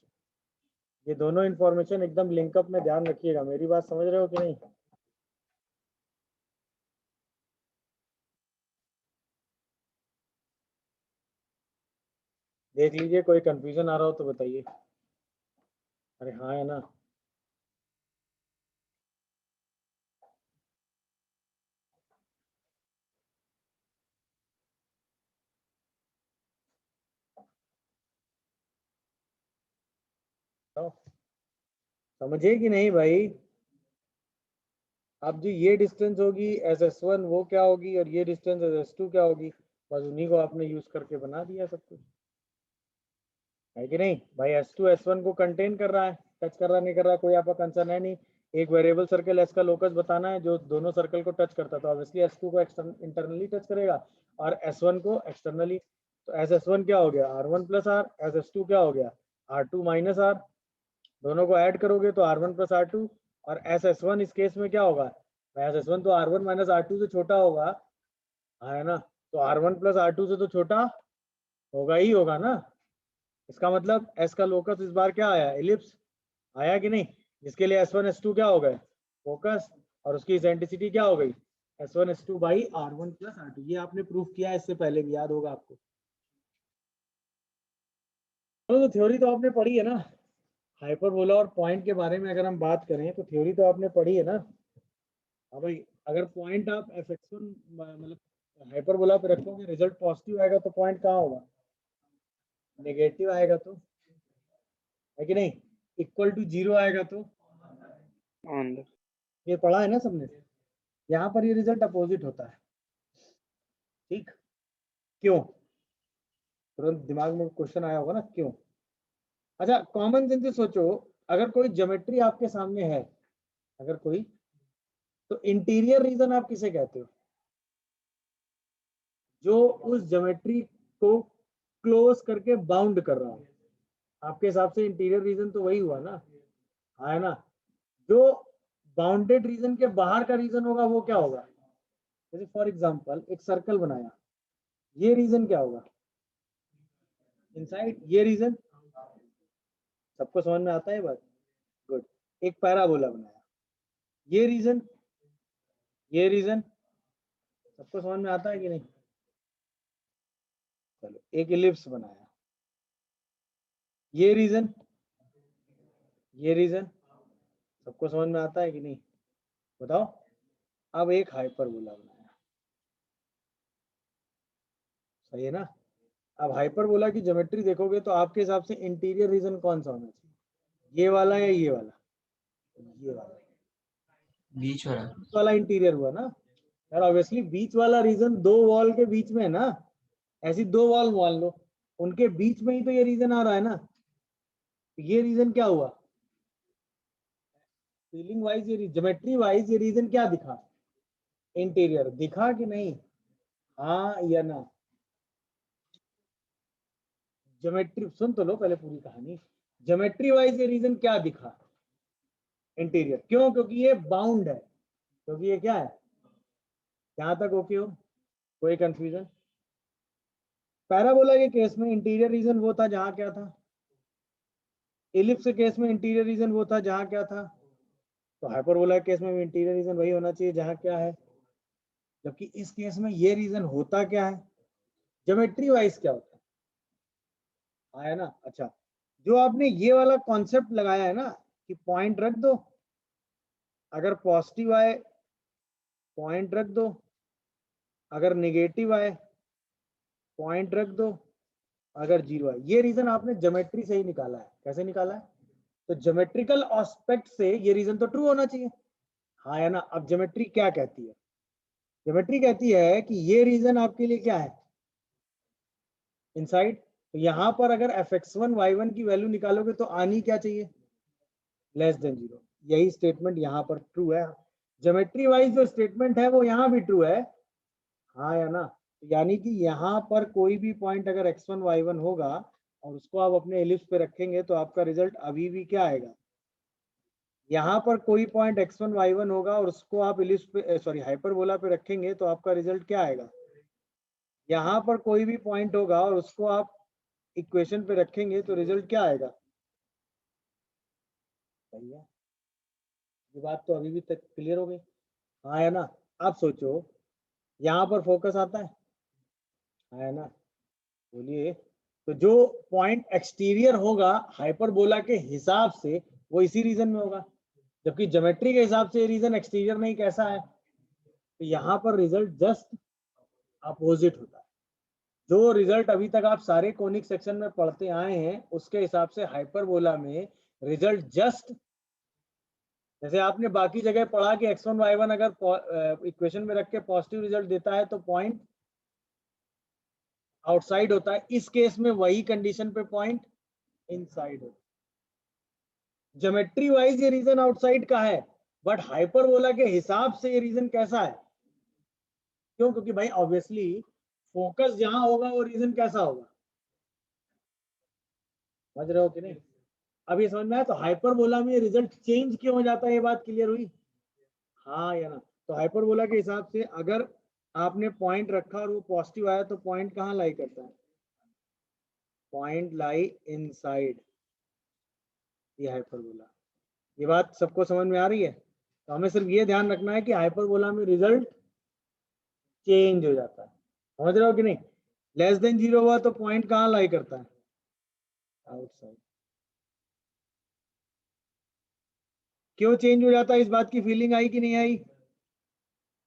ये दोनों इंफॉर्मेशन एकदम लिंकअप में ध्यान रखिएगा, मेरी बात समझ रहे हो कि नहीं। देख लीजिए कोई कंफ्यूजन आ रहा हो तो बताइए, अरे हाँ है ना। तो समझे कि नहीं भाई। अब जो ये डिस्टेंस होगी SS1 वो क्या होगी, और ये डिस्टेंस SS2 क्या होगी, बस उन्हीं को आपने यूज करके बना दिया सब कुछ, है कि नहीं भाई। S2 S1 को कंटेन कर रहा है, टच कर रहा नहीं कर रहा कोई आपका कंसर्न है नहीं। एक वेरिएबल सर्कल S का लोकस बताना है जो दोनों सर्कल को टच करता, तो ऑब्वियसली S2 को इंटरनली टच करेगा और S1 को एक्सटर्नली। तो SS1 क्या हो गया R1 प्लस R, SS2 क्या हो गया R2 माइनस R, दोनों को ऐड करोगे तो R1 प्लस R2, और SS1 इस केस में क्या होगा, SS1 तो R1 माइनस R2 से छोटा होगा, है ना, तो R1 प्लस R2 से तो छोटा होगा ही होगा ना। इसका मतलब S का लोकस इस बार क्या आया, एलिप्स आया कि नहीं, जिसके लिए S1 S2 क्या हो गए फोकस, और उसकी एसेंट्रिसिटी क्या हो गई S1 S2 by R1 plus R2। ये आपने प्रूफ किया इससे पहले भी, याद होगा आपको। तो थ्योरी तो आपने पढ़ी है ना, हाइपरबोला और पॉइंट के बारे में अगर हम बात करें तो थ्योरी तो आपने पढ़ी है ना। हाँ भाई, अगर पॉइंट आप fx1 मतलब हाइपरबोला पे रखोगे, रिजल्ट पॉजिटिव आएगा तो पॉइंट कहाँ होगा, नेगेटिव आएगा, तो है कि नहीं, इक्वल टू 0 आएगा तो, On the ये पढ़ा है ना सबने। यहाँ पर ये रिजल्ट अपोजिट होता है, ठीक, क्यों, तुरंत दिमाग में क्वेश्चन आया होगा ना, क्यों। अच्छा, कॉमन सेंस से सोचो, अगर कोई ज्योमेट्री आपके सामने है, अगर कोई, तो इंटीरियर रीजन आप किसे कहते हो, जो उस ज्योमेट्री को क्लोज करके बाउंड कर रहा है, आपके हिसाब से इंटीरियर रीजन तो वही हुआ ना, है ना। जो बाउंडेड रीजन के बाहर का रीजन होगा वो क्या होगा, जैसे फॉर एग्जांपल एक सर्कल बनाया, ये रीजन क्या होगा, इनसाइड, ये रीजन, सबको समझ में आता है बात, गुड। एक पैराबोला बनाया, ये रीजन, ये रीजन, सबको समझ में आता है कि नहीं। चलो, एक इलिप्स बनाया, ये रीजन, ये रीजन, सबको समझ में आता है कि नहीं, बताओ। अब एक हाइपरबोला बनाया, सही है ना। अब हाइपरबोला की ज्योमेट्री देखोगे तो आपके हिसाब से इंटीरियर रीजन कौन सा होना चाहिए, ये वाला या ये वाला, ये वाला, बीच वाला। बीच वाला इंटीरियर हुआ ना यार, ऑब्वियसली बीच वाला रीजन दो वॉल के बीच में है ना, ऐसी दो वॉल मान लो, उनके बीच में ही तो ये रीजन आ रहा है ना, ये रीजन क्या हुआ, फीलिंग वाइज, ये ज्योमेट्री वाइज ये रीजन क्या दिखा, इंटीरियर दिखा कि नहीं, हाँ या ना। ज्योमेट्री सुन तो लो पहले पूरी कहानी, ज्योमेट्री वाइज ये रीजन क्या दिखा, इंटीरियर, क्यों, क्योंकि ये बाउंड है, क्योंकि ये क्या है, यहां तक ओके हो, कोई कंफ्यूजन। पैराबोला के केस में इंटीरियर रीजन वो था जहां क्या था, इलिप्स के केस में इंटीरियर रीजन वो था जहां क्या था, तो हाइपरबोला के केस में भी इंटीरियर रीजन वही होना चाहिए जहां क्या है, जबकि इस केस में ये रीजन होता क्या है, ज्योमेट्री वाइज क्या होता है, आया ना। अच्छा, जो आपने ये वाला कॉन्सेप्ट लगाया है ना कि पॉइंट रख दो, अगर पॉजिटिव आए पॉइंट रख दो, अगर नेगेटिव आए पॉइंट रख दो, अगर 0 आए, ये रीजन आपने ज्योमेट्री से ही निकाला है। कैसे निकाला है, तो ज्योमेट्रिकल एस्पेक्ट से ये रीजन तो ट्रू होना चाहिए, हाँ है ना। अब ज्योमेट्री क्या कहती है, ज्योमेट्री कहती है कि ये रीजन आपके लिए क्या है, इनसाइड, तो यहां पर अगर fx1 y1 की वैल्यू निकालोगे तो आनी क्या चाहिए, लेस देन 0। यही स्टेटमेंट यहाँ पर ट्रू है, ज्योमेट्री वाइज जो स्टेटमेंट है वो यहाँ भी ट्रू है, हाँ या ना। यानी कि यहाँ पर कोई भी पॉइंट अगर x1 y1 होगा और उसको आप अपने एलिप्स पे रखेंगे तो आपका रिजल्ट अभी भी क्या आएगा, यहाँ पर कोई पॉइंट x1 y1 होगा और उसको आप एलिप्स पे सॉरी हाइपरबोला पे रखेंगे तो आपका रिजल्ट क्या आएगा, यहाँ पर कोई भी पॉइंट होगा और उसको आप इक्वेशन पे रखेंगे तो रिजल्ट क्या आएगा, सही है। ये बात तो अभी भी तक क्लियर हो गई, हाँ है ना। आप सोचो, यहाँ पर फोकस आता है ना, बोलिए। तो जो पॉइंट एक्सटीरियर होगा हाइपरबोला के हिसाब से वो इसी रीजन में होगा, जबकि ज्योमेट्री के हिसाब से रीजन एक्सटीरियर नहीं, कैसा है, तो यहाँ पर रिजल्ट जस्ट अपोजिट होता है। जो रिजल्ट अभी तक आप सारे कोनिक सेक्शन में पढ़ते आए हैं उसके हिसाब से हाइपरबोला में रिजल्ट जस्ट, जैसे आपने बाकी जगह पढ़ा कि x1 y1 अगर इक्वेशन में रख के पॉजिटिव रिजल्ट देता है तो पॉइंट आउटसाइड होता है, इस केस में वही कंडीशन पे पॉइंट इनसाइड होता है। ज्योमेट्री वाइज ये रीजन आउटसाइड का है, बट हाइपरबोला के हिसाब से ये रीजन कैसा है, क्यों, क्योंकि भाई ऑब्वियसली फोकस जहां होगा वो रीजन कैसा होगा, समझ रहे हो कि नहीं? अब ये समझ में आया? तो हाइपरबोला में रिजल्ट चेंज क्यों हो जाता है, ये बात क्लियर हुई? हाँ या ना? तो हाइपरबोला के हिसाब से अगर आपने पॉइंट रखा और वो पॉजिटिव आया तो पॉइंट कहाँ लाई करता है? पॉइंट लाई इनसाइड ये हाइपरबोला। ये बात सबको समझ में आ रही है? तो हमें सिर्फ ये ध्यान रखना है कि हाइपरबोला में रिजल्ट चेंज हो जाता है, समझ रहे हो कि नहीं? लेस देन 0 हुआ तो पॉइंट कहाँ लाई करता है? आउटसाइड। क्यों चेंज हो जाता है, इस बात की फीलिंग आई कि नहीं आई?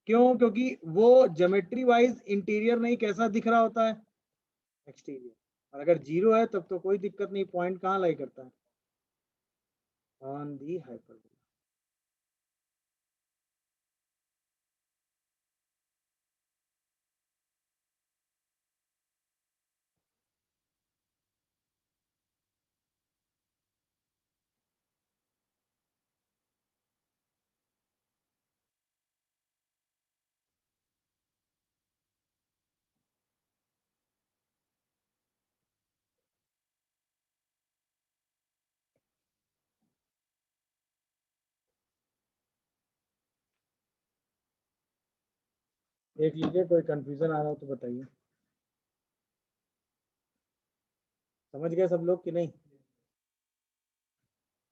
क्यों? क्योंकि वो ज्योमेट्री वाइज इंटीरियर नहीं कैसा दिख रहा होता है? एक्सटीरियर। और अगर 0 है तब तो कोई दिक्कत नहीं, पॉइंट कहाँ लाई करता है? On the hyperbola. देख लीजिए, कोई कंफ्यूजन आ रहा हो तो बताइए। समझ गए सब लोग कि नहीं?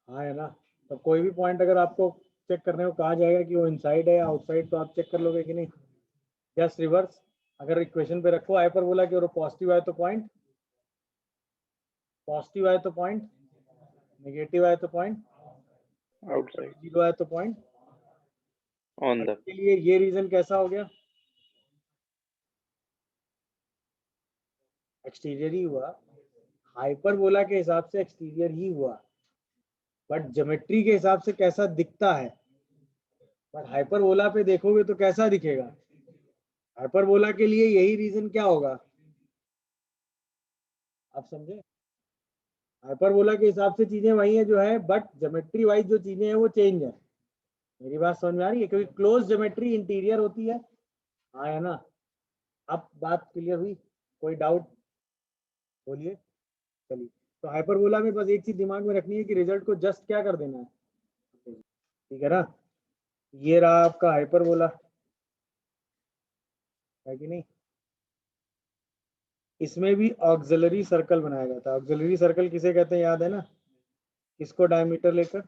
हाँ है ना? तो कोई भी पॉइंट अगर आपको चेक करने को कहा जाएगा कि वो इनसाइड है या आउटसाइड, तो आप चेक कर लोगे कि नहीं? जस्ट रिवर्स, अगर इक्वेशन पे रखो हाइपरबोला की और पॉजिटिव आए तो पॉइंट, पॉजिटिव आए तो पॉइंट, नेगेटिव आए तो पॉइंट, आउटसाइड, 0 आए तो पॉइंट। ऑन द, के लिए ये रीजन कैसा हो गया? एक्सटीरियर ही हुआ, हाइपरबोला के हिसाब से एक्सटीरियर ही हुआ, बट ज्योमेट्री के हिसाब से कैसा दिखता है? बट हाइपरबोला पे देखोगे तो कैसा दिखेगा? हाइपरबोला के लिए यही रीजन क्या होगा, आप समझे? हाइपरबोला के हिसाब से चीजें वही है जो है, बट ज्योमेट्री वाइज जो चीजें हैं वो चेंज है। मेरी बात समझ में आ रही है? क्योंकि क्लोज ज्योमेट्री इंटीरियर होती है। हाँ है ना? अब बात क्लियर हुई? कोई डाउट बोलिए। चलिए, तो हाइपरबोला में बस एक चीज दिमाग में रखनी है कि रिजल्ट को जस्ट क्या कर देना है, ठीक है ना? ये रहा आपका हाइपरबोला, है कि नहीं? इसमें भी ऑक्सिलरी सर्कल बनाया गया था। ऑक्सिलरी सर्कल किसे कहते हैं, याद है ना? किसको डायमीटर लेकर?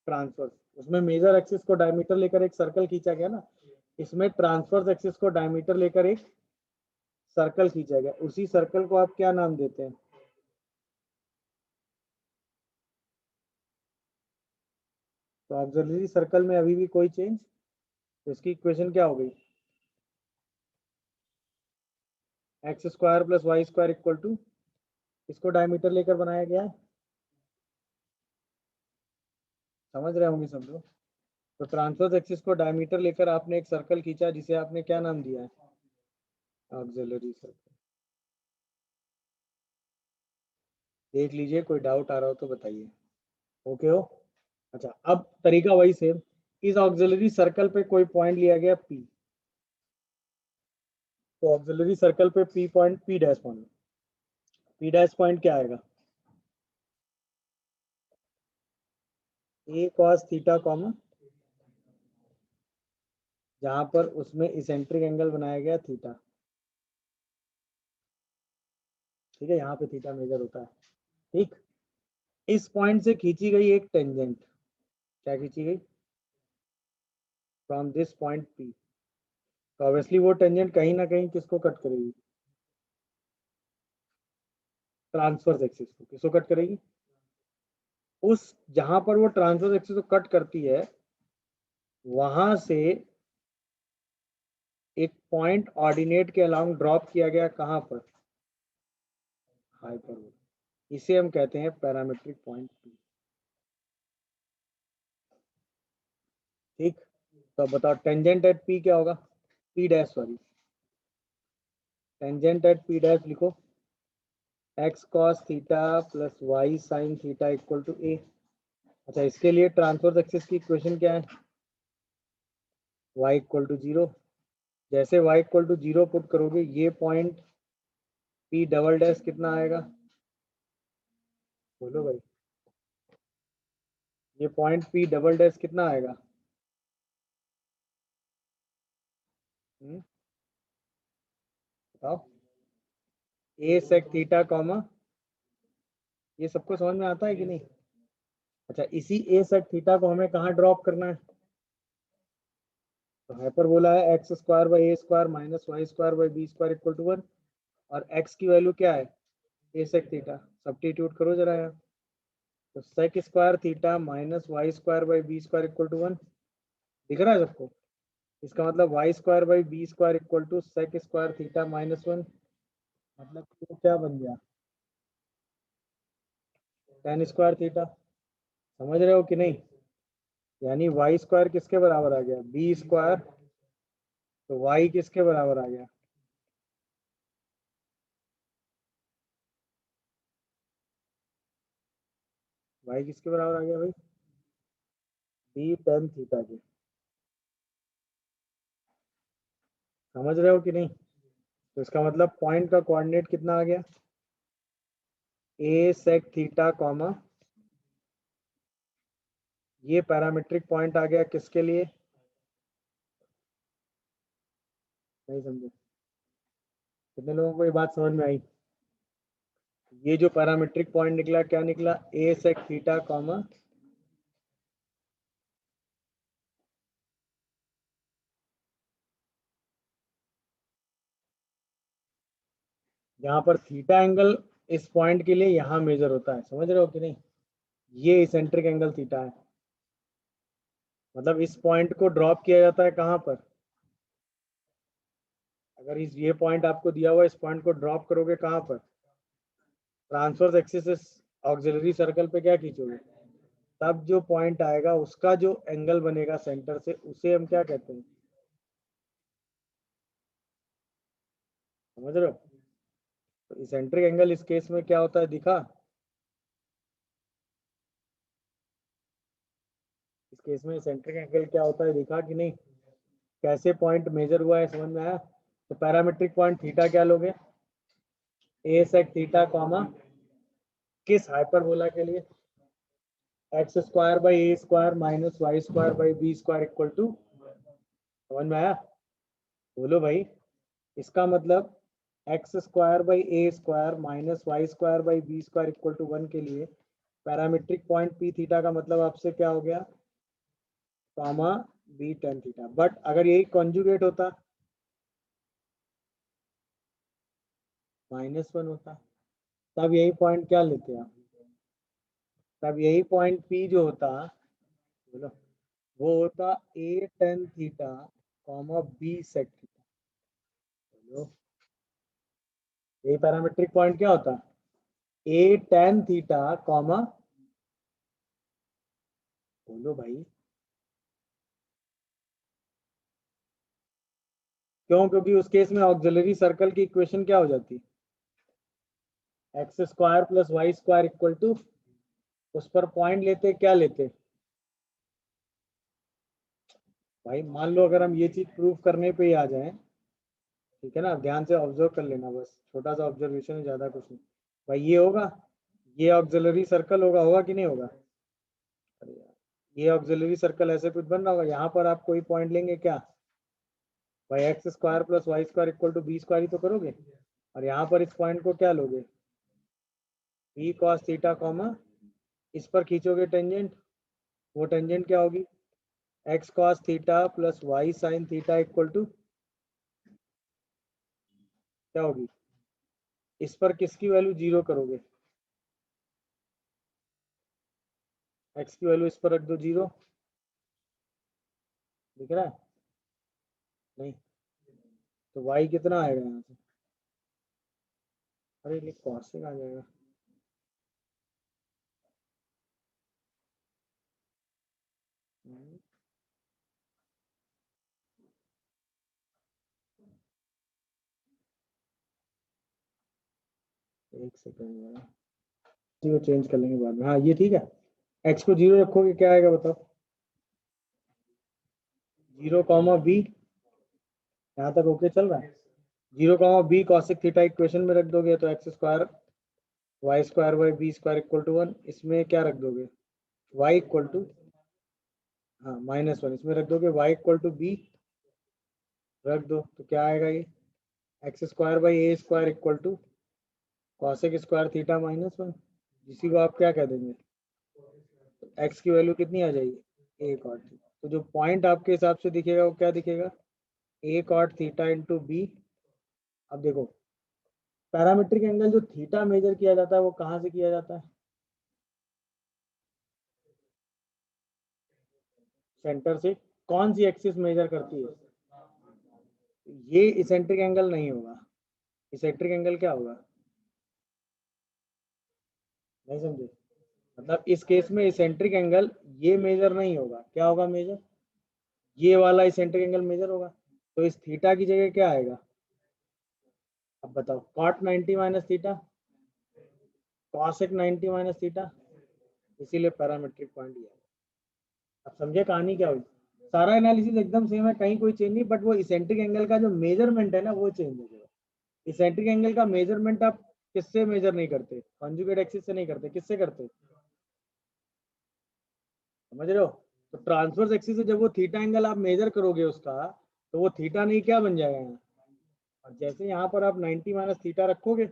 ट्रांसवर्स। उसमें मेजर एक्सिस को डायमीटर लेकर एक सर्कल खींचा गया ना, इसमें ट्रांसवर्स एक्सिस को डायमीटर लेकर एक सर्कल खींचा गया। उसी सर्कल को आप क्या नाम देते हैं? तो ऑक्सिलरी सर्कल में अभी भी कोई चेंज, तो इसकी इक्वेशन क्या हो गई? X square plus Y square equal to, इसको डायमीटर लेकर बनाया गया है। समझ रहे होंगे सब लोग? तो ट्रांसवर्स एक्सिस को डायमीटर लेकर आपने एक सर्कल खींचा जिसे आपने क्या नाम दिया है? Auxiliary circle. देख लीजिए, कोई डाउट आ रहा हो तो बताइए। ओके हो? अच्छा, अब तरीका वही सेम। इस ऑक्सिलरी सर्कल पे कोई पॉइंट लिया गया P, तो ऑक्सिलरी सर्कल पे P point, P dash point, P dash point क्या आएगा? A cos थीटा कॉमा, जहां पर उसमें इसेंट्रिक एंगल बनाया गया थीटा, ठीक है? यहाँ पे थीटा मेजर होता है, ठीक? इस पॉइंट से खींची गई एक टेंजेंट, क्या खींची गई? फ्रॉम दिस पॉइंट P, तो ऑब्वियसली वो टेंजेंट कहीं ना कहीं किसको कट करेगी? ट्रांसवर्स एक्सिस को। किसको कट करेगी? उस जहां पर वो ट्रांसवर्स एक्सिस को कट करती है वहां से एक पॉइंट ऑर्डिनेट के अलाउंग ड्रॉप किया गया, कहां पर? हाइपरबोला। इसे हम कहते हैं पैरामेट्रिक पॉइंट P, ठीक? तो बताओ टेंजेंट एट P क्या होगा? P dash, sorry, tangent at P dash लिखो, x cos theta plus y sin theta equal to A। अच्छा, इसके लिए ट्रांसवर्स एक्सिस की इक्वेशन क्या है? y इक्वल टू 0, जैसे y इक्वल टू 0 पुट करोगे ये पॉइंट p डबल डैश कितना आएगा, बोलो भाई, ये पॉइंट p डबल डैश कितना आएगा? बताओ। a sec थीटा कॉमा, ये सबको समझ में आता है कि नहीं? अच्छा, इसी a sec थीटा को हमें कहाँ ड्रॉप करना है? तो हाइपरबोला है X square by A square minus Y square by B square equal to 1, और x की वैल्यू क्या है? a sec theta. सब्स्टिट्यूट करो जरा यार, तो sec square theta minus Y square by B square equal to 1, दिख रहा है सबको? इसका मतलब Y square by B square equal to sec square theta minus 1, मतलब तो क्या बन गया? tan square theta. समझ रहे हो कि नहीं? यानी वाई स्क्वायर किसके बराबर आ गया? बी स्क्वायर, तो वाई किसके बराबर आ गया? वाई किसके बराबर आ गया भाई? बी tan थीटा के। समझ रहे हो कि नहीं? तो इसका मतलब पॉइंट का कोऑर्डिनेट कितना आ गया? ए सेक थीटा कॉमा, ये पैरामीट्रिक पॉइंट आ गया किसके लिए? नहीं समझे? कितने लोगों को ये बात समझ में आई? ये जो पैरामीट्रिक पॉइंट निकला क्या निकला? ए सेक थीटा कॉमा, यहाँ पर थीटा एंगल इस पॉइंट के लिए यहाँ मेजर होता है, समझ रहे हो कि नहीं? ये इसेंट्रिक एंगल थीटा है, मतलब इस पॉइंट को ड्रॉप किया जाता है कहाँ पर? अगर इस ये पॉइंट आपको दिया हुआ है, इस पॉइंट को ड्रॉप करोगे कहाँ पर? ट्रांसवर्स एक्सिस ऑक्सिलरी सर्कल पे क्या खींचोगे, तब जो पॉइंट आएगा उसका जो एंगल बनेगा सेंटर से, उसे हम क्या कहते हैं? समझ रहे हो? तो इसेंट्रिक एंगल इस केस में क्या होता है, दिखा? इस केस में इसेंट्रिक एंगल क्या होता है, दिखा कि नहीं? कैसे पॉइंट मेजर हुआ है, समझ में आया? तो पैरामीट्रिक पॉइंट थीटा क्या लोगे? ए सेक थीटा कॉमा, किस हाइपरबोला के लिए? X square by A square minus Y square by B square equal to, समझ में आया? बोलो भाई। इसका मतलब X square by A square minus Y square by B square equal to 1 के लिए पैरामीट्रिक पॉइंट पी थीटा का मतलब आपसे क्या हो गया? Comma B tan theta. But अगर यही कॉन्जुगेट होता, -1 होता, तब यही पॉइंट क्या लेते आप? तब यही पॉइंट पी जो होता, बोलो, वो होता A tan theta comma B sec theta. बोलो, यही पैरामीट्रिक पॉइंट क्या होता? ए टेन थीटा कॉमा, बोलो भाई। क्यों? क्योंकि उस केस में ऑक्सिलरी सर्कल की इक्वेशन क्या हो जाती? X square plus Y square equal to, उस पर पॉइंट लेते क्या लेते भाई? मान लो अगर हम ये चीज प्रूव करने पे ही आ जाएं, ठीक है ना, ध्यान से ऑब्जर्व कर लेना, बस छोटा सा ऑब्जर्वेशन है, ज्यादा कुछ नहीं। भाई ये होगा, ये ऑक्सिलरी सर्कल होगा, होगा कि नहीं होगा? अरे यार, ये ऑक्सिलरी सर्कल ऐसे कुछ बन रहा होगा, यहाँ पर आप कोई पॉइंट लेंगे क्या? भाई X square plus Y square equal to B square ही तो करोगे, और यहाँ पर इस पॉइंट को क्या लोगे? बी कॉस थीटा कॉमा, इस पर खींचोगे टेंजेंट, वो टेंजेंट क्या होगी? X cos theta plus Y sine theta equal to क्या होगी? इस पर किसकी वैल्यू 0 करोगे? एक्स की वैल्यू इस पर रख दो 0, दिख रहा है? नहीं, तो वाई कितना आएगा यहाँ से? अरे ये कॉस से आ जाएगा। एक सेकेंड, वो चेंज कर लेंगे बाद में। हाँ ये ठीक है, एक्स को 0 रखोगे क्या आएगा बताओ? 0 कॉमा बी यहाँ तक ओके चल रहा है। 0,b कॉसेक थीटा इक्वेशन में रख दोगे तो x square Y square by B square equal to 1। इसमें क्या रख दोगे, y इक्वल टू हाँ -1, इसमें रख दोगे y इक्वल टू बी रख दो तो क्या आएगा, ये x square by A square equal to cosec square theta -1। इसी को आप क्या कह देंगे, तो x की वैल्यू कितनी आ जाएगी, a कॉट थीटा। तो जो पॉइंट आपके हिसाब से दिखेगा वो क्या दिखेगा, a cot theta into B. अब देखो पैरामीट्रिक एंगल जो थीटा मेजर किया जाता है वो कहाँ से किया जाता है, सेंटर से। कौन सी एक्सिस मेजर करती है, ये इसेंट्रिक एंगल नहीं होगा। इसेंट्रिक एंगल क्या होगा, नहीं समझे, मतलब इस केस में इसेंट्रिक एंगल ये मेजर नहीं होगा, क्या होगा मेजर, ये वाला इसेंट्रिक एंगल मेजर होगा। तो इस थीटा की जगह क्या आएगा, अब बताओ, cot 90 minus theta, cosec 90 minus theta, इसीलिए पैरामेट्रिक पॉइंट ये है। अब समझे कहानी क्या हुई, सारा एनालिसिस एकदम सेम है, कहीं कोई चेंज नहीं, बट वो इसेंट्रिक एंगल का जो मेजरमेंट है ना वो चेंज हो जाएगा। इसेंट्रिक एंगल का मेजरमेंट आप किससे मेजर नहीं करते, कॉन्जुगेट एक्सिस से नहीं करते, किससे करते, समझ रहे हो। तो ट्रांसवर्स एक्सिस से जब वो थीटा एंगल आप मेजर करोगे उसका, तो वो थीटा नहीं क्या बन जाएगा यहाँ, और जैसे यहाँ पर आप 90 माइनस थीटा रखोगे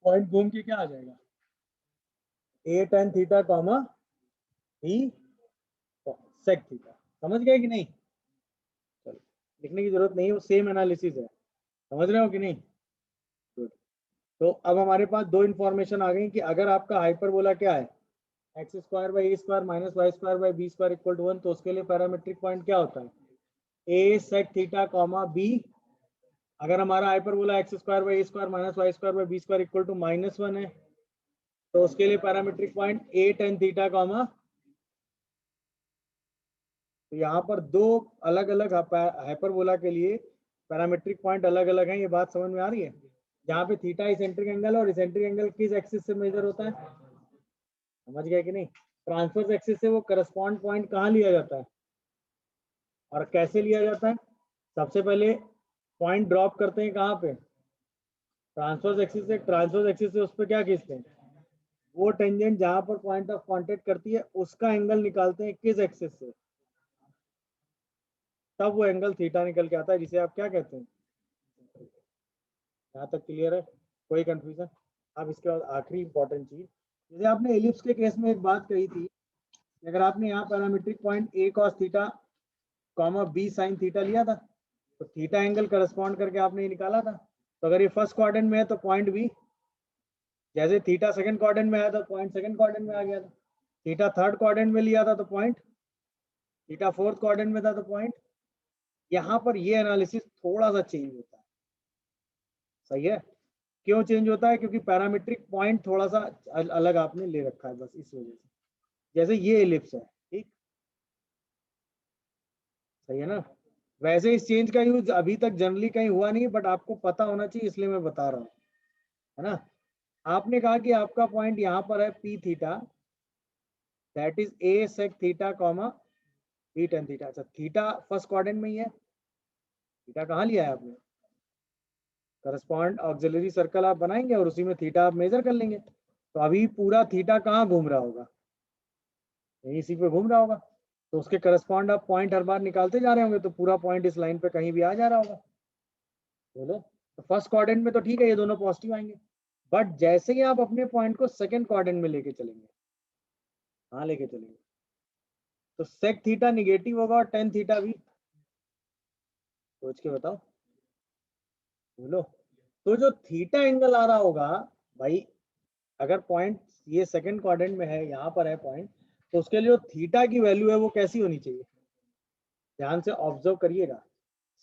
पॉइंट घूम के क्या आ जाएगा, A tan theta comma B sec theta. समझ गए कि नहीं, चलो लिखने की जरूरत नहीं है, वो सेम एनालिसिस है, समझ रहे हो कि नहीं। गुड। तो अब हमारे पास दो इंफॉर्मेशन आ गई कि अगर आपका हाइपरबोला क्या है, X square by A square minus Y square by B square equal to 1, तो उसके लिए पैरामेट्रिक पॉइंट क्या होता है, A sec theta comma B. अगर हमारा hyperbola X square by A square minus Y square by B square equal to -1 है, तो उसके लिए parametric point A tan theta comma. तो यहाँ पर दो अलग अलग हाइपरबोला के लिए पैरामेट्रिक पॉइंट अलग अलग हैं, ये बात समझ में आ रही है। जहाँ पे थीटा इसेंट्रिक एंगल है और इसेंट्रिक एंगल किस एक्सिस से मेजर होता है, समझ गए कि नहीं। ट्रांसवर्स एक्सिस से वो करस्पॉन्ड पॉइंट कहाँ लिया जाता है और कैसे लिया जाता है, सबसे पहले पॉइंट ड्रॉप करते हैं कहाँ पे, ट्रांसवर्स एक्सिस से। ट्रांसवर्स एक्सिस से उस पर क्या खींचते हैं, वो टेंजेंट जहाँ पर पॉइंट ऑफ कांटेक्ट करती है उसका एंगल निकालते हैं किस एक्सिस से, तब वो एंगल थीटा निकल के आता है, जिसे आप क्या कहते हैं। यहाँ तक क्लियर है, कोई कंफ्यूजन। अब इसके बाद आखिरी इंपॉर्टेंट चीज, जैसे आपने एलिप्स के केस में एक बात कही थी कि अगर आपने यहाँ parametric point A cos theta comma B sine theta लिया था, तो थीटा एंगल करस्पॉन्ड करके आपने ये निकाला था। तो अगर ये फर्स्ट क्वाड्रेंट में है तो पॉइंट बी, जैसे थीटा सेकंड क्वाड्रेंट में आया था पॉइंट सेकंड क्वाड्रेंट में आ गया था, थीटा थर्ड क्वाड्रेंट में लिया था तो पॉइंट, थीटा फोर्थ क्वाड्रेंट में था तो पॉइंट। यहाँ पर ये एनालिसिस थोड़ा सा चेंज होता है, सही है। क्यों चेंज होता है, क्योंकि पैरामीट्रिक पॉइंट थोड़ा सा अलग आपने ले रखा है, बस इस वजह से। जैसे ये एलिप्स है, ठीक, सही है ना। वैसे इस चेंज का यूज अभी तक जनरली कहीं हुआ नहीं, बट आपको पता होना चाहिए इसलिए मैं बता रहा हूँ, है ना। आपने कहा कि आपका पॉइंट यहाँ पर है P theta, that is A sec theta comma B tan theta. अच्छा, थीटा फर्स्ट क्वाड्रेंट में ही है, थीटा कहाँ लिया है आपने, करस्पॉन्ड ऑक्सिलरी सर्कल आप बनाएंगे और उसी में थीटा आप मेजर कर लेंगे। तो अभी पूरा थीटा कहाँ घूम रहा होगा, यहीं इसी पे घूम रहा होगा, तो उसके करस्पॉन्ड आप पॉइंट हर बार निकालते जा रहे होंगे, तो पूरा पॉइंट इस लाइन पे कहीं भी आ जा रहा होगा, बोलो। तो फर्स्ट क्वाड्रेंट में तो ठीक है, ये दोनों पॉजिटिव आएंगे, बट जैसे ही आप अपने पॉइंट को सेकंड क्वाड्रेंट में लेके चलेंगे, हाँ लेके चलेंगे, तो सेक थीटा निगेटिव होगा और टेन थीटा भी, सोच के बताओ, बोलो। तो जो थीटा एंगल आ रहा होगा भाई, अगर पॉइंट ये सेकंड क्वाड्रेंट में है, यहाँ पर है पॉइंट, तो उसके लिए जो थीटा की वैल्यू है वो कैसी होनी चाहिए, ध्यान से ऑब्जर्व करिएगा।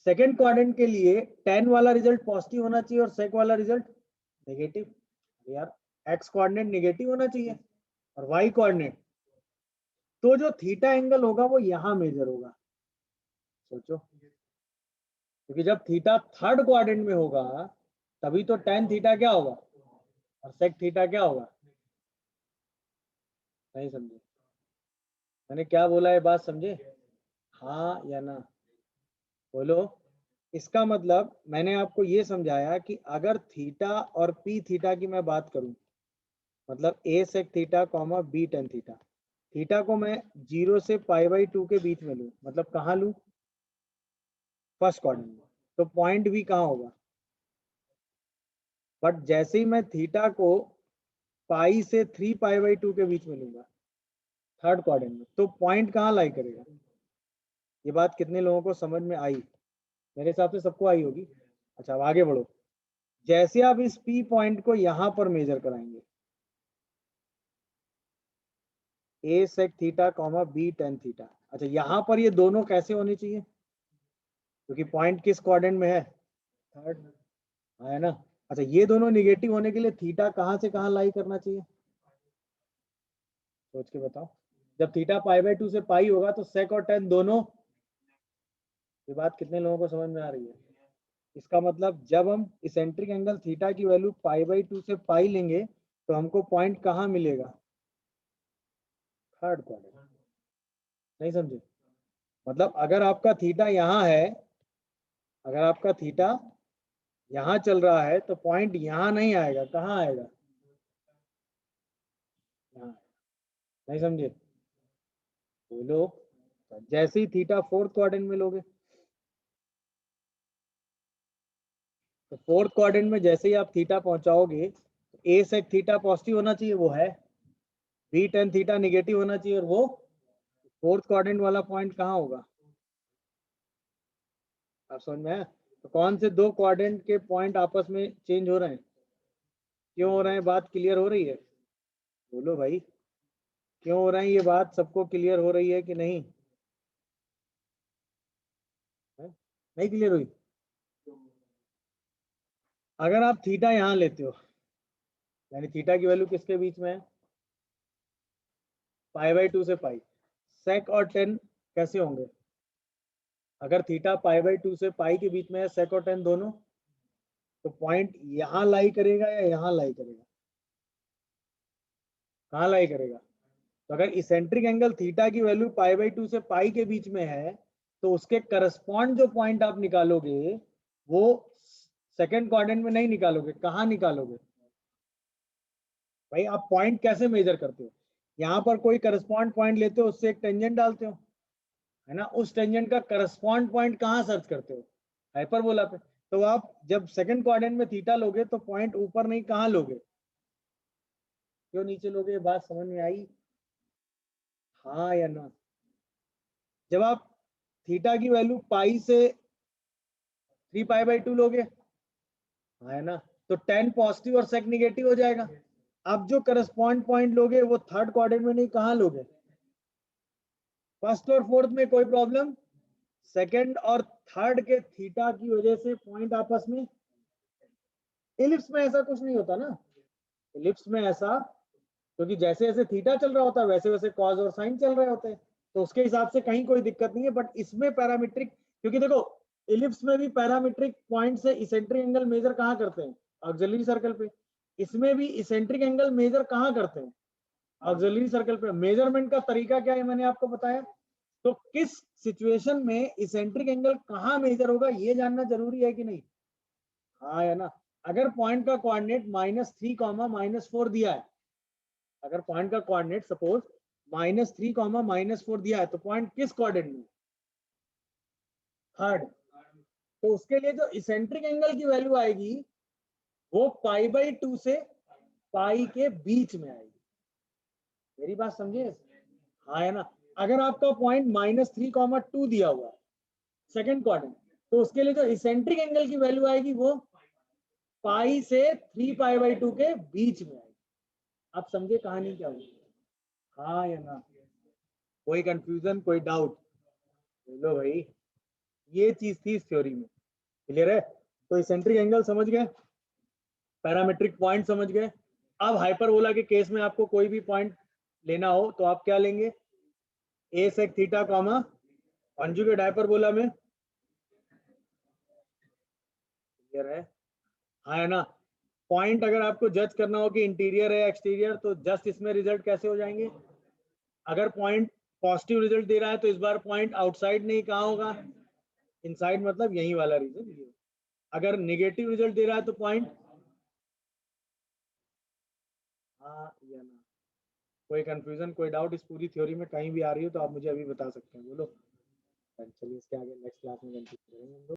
सेकंड क्वाड्रेंट के लिए टेन वाला रिजल्ट पॉजिटिव होना चाहिए और सेक वाला रिजल्ट नेगेटिव। यार एक्स कोऑर्डिनेट नेगेटिव होना चाहिए और वाई कोऑर्डिनेट, तो जो थीटा एंगल होगा वो यहां मेजर होगा, सोचो। क्योंकि जब थीटा थर्ड क्वाड्रेंट में होगा तभी तो टेन थीटा क्या होगा और सेक थीटा क्या होगा, नहीं समझे मैंने क्या बोला है, बात समझे, हाँ या ना, बोलो। इसका मतलब मैंने आपको ये समझाया कि अगर थीटा और पी थीटा की मैं बात करूं, मतलब a sec theta comma b tan theta, theta को मैं 0 से π/2 के बीच में लूं, मतलब कहाँ लूं? फर्स्ट क्वाड्रेंट में, तो पॉइंट भी कहाँ होगा? बट जैसे ही मैं थीटा को पाई से 3π/2 के बीच में लूंगा थर्ड क्वाड्रेंट में, तो पॉइंट कहाँ लाई करेगा? ये बात कितने लोगों को समझ में आई? मेरे हिसाब से सबको आई होगी। अच्छा, अब आगे बढ़ो। जैसे आप इस P पॉइंट को यहां पर मेजर कराएंगे, a sec theta comma b tan theta, अच्छा यहां पर ये दोनों कैसे होने चाहिए? क्योंकि पॉइंट किस क्वाड्रेंट में है? थर्ड, है ना? अच्छा, ये दोनों निगेटिव होने के लिए थीटा कहां से कहां लाई करना चाहिए? सोच के बताओ। जब थीटा π/2 से पाई होगा तो sec और tan दोनों, ये बात कितने लोगों को समझ में आ रही है? इसका मतलब जब हम इसेंट्रिक एंगल थीटा की वैल्यू π/2 से पाई लेंगे तो हमको पॉइंट कहाँ मिलेगा? Third quadrant. नहीं समझे? मतलब अगर आपका थीटा यहाँ है, अगर आपका थीटा यहाँ चल रहा है तो पॉइंट यहाँ नहीं आएगा, कहाँ आएगा? यहाँ। नहीं समझे? बोलो। जैसे ही थीटा फोर्थ क्वाड्रेंट में लोगे, तो फोर्थ क्वाड्रेंट में जैसे ही आप थीटा पहुंचाओगे तो a sec थीटा पॉजिटिव होना चाहिए, वो है। b tan थीटा निगेटिव होना चाहिए, और वो फोर्थ क्वाड्रेंट वाला पॉइंट कहाँ होगा? आप समझ में है? तो कौन से दो क्वाड्रेंट के पॉइंट आपस में चेंज हो रहे हैं? क्यों हो रहे हैं? बात क्लियर हो रही है? बोलो भाई, क्यों हो रहे हैं? ये बात सबको क्लियर हो रही है कि नहीं? है? नहीं क्लियर हुई? अगर आप थीटा यहाँ लेते हो, यानी थीटा की वैल्यू किसके बीच में है? π/2 से पाई, sec और tan कैसे होंगे? अगर थीटा π/2 से पाई के बीच में है, sec और tan दोनों, तो पॉइंट यहाँ लाई करेगा या यहाँ लाई करेगा? कहाँ लाई करेगा? तो अगर इसेंट्रिक एंगल थीटा की वैल्यू π/2 से पाई के बीच में है, तो उसके करस्पॉन्ड जो पॉइंट आप निकालोगे वो सेकंड क्वाड्रेंट में नहीं निकालोगे, कहाँ निकालोगे? भाई आप पॉइंट कैसे मेजर करते हो? यहाँ पर कोई करस्पॉन्ड पॉइंट लेते हो, उससे एक टेंजेंट डालते हो, है ना? उस टेंजेंट का करस्पॉन्ड पॉइंट कहाँ सर्च करते हो? हाइपरबोला पे। तो आप जब सेकंड क्वाड्रेंट में थीटा लोगे तो पॉइंट ऊपर नहीं, कहाँ लोगे? क्यों नीचे लोगे? ये बात समझ में आई? हाँ या ना? जब आप थीटा की वैल्यू पाई से 3π/2 लोगे, है ना, तो tan पॉजिटिव और sec निगेटिव हो जाएगा। अब जो करस्पॉन्ड पॉइंट लोगे वो थर्ड क्वाड्रेंट में नहीं, कहाँ लोगे? फर्स्ट और फोर्थ में कोई प्रॉब्लम, सेकंड और थर्ड के थीटा की वजह से पॉइंट आपस में, इलिप्स में ऐसा कुछ नहीं होता ना। इलिप्स में ऐसा, क्योंकि जैसे जैसे थीटा चल रहा होता है वैसे वैसे कॉस और साइन चल रहे होते हैं, तो उसके हिसाब से कहीं कोई दिक्कत नहीं है। बट इसमें पैरामीट्रिक, क्योंकि देखो इलिप्स में भी पैरामीट्रिक पॉइंट से इसेंट्रिक एंगल मेजर कहाँ करते हैं? ऑक्सिलरी सर्कल पे। इसमें भी इसेंट्रिक एंगल मेजर कहाँ करते हैं? ऑक्सिलरी सर्कल पे। मेजरमेंट का तरीका क्या है मैंने आपको बताया। तो किस सिचुएशन में इसेंट्रिक एंगल कहाँ मेजर होगा ये जानना जरूरी है कि नहीं? हाँ या ना? अगर पॉइंट का कोऑर्डिनेट -3, -4 दिया है, अगर पॉइंट का कोऑर्डिनेट सपोज -3, -4 दिया है, तो पॉइंट किस कोऑर्डिनेट में? थर्ड। तो उसके लिए जो इसेंट्रिक एंगल की वैल्यू आएगी वो π/2 से पाई के बीच में आएगी। मेरी बात समझे? हाँ है ना? अगर आपका पॉइंट -3, 2 दिया हुआ है सेकंड क्वाड्रेंट, तो उसके लिए जो इसेंट्रिक एंगल की वैल्यू आएगी वो पाई से 3π/2 के बीच में आएगी। आप समझे कहानी क्या हुई? हाँ या ना? कोई कंफ्यूजन, कोई डाउट? बोलो भाई, ये चीज थी इस थ्योरी में। क्लियर है? तो इसेंट्रिक एंगल समझ गए, पैरामेट्रिक पॉइंट समझ गए। अब हाइपरबोला के केस में आपको कोई भी पॉइंट लेना हो तो आप क्या लेंगे? a sec theta comma conjugate hyperbola में। क्लियर है? हाँ है ना? पॉइंट अगर आपको जज करना हो कि इंटीरियर है एक्सटीरियर, तो जस्ट इसमें रिजल्ट कैसे हो जाएंगे? अगर पॉइंट पॉजिटिव रिजल्ट दे रहा है तो इस बार पॉइंट आउटसाइड नहीं, कहाँ होगा? इनसाइड मतलब यही वाला रीजन ये। अगर नेगेटिव रिजल्ट दे रहा है तो पॉइंट, हाँ या ना। कोई कंफ्यूजन, कोई डाउट इस पूरी थ्योरी में कहीं भी आ रही हो तो आप मुझे अभी बता सकते हैं, बोलो। चलिए इसके आगे नेक्स्ट क्लास में कंटिन्यू करेंगे हम लोग।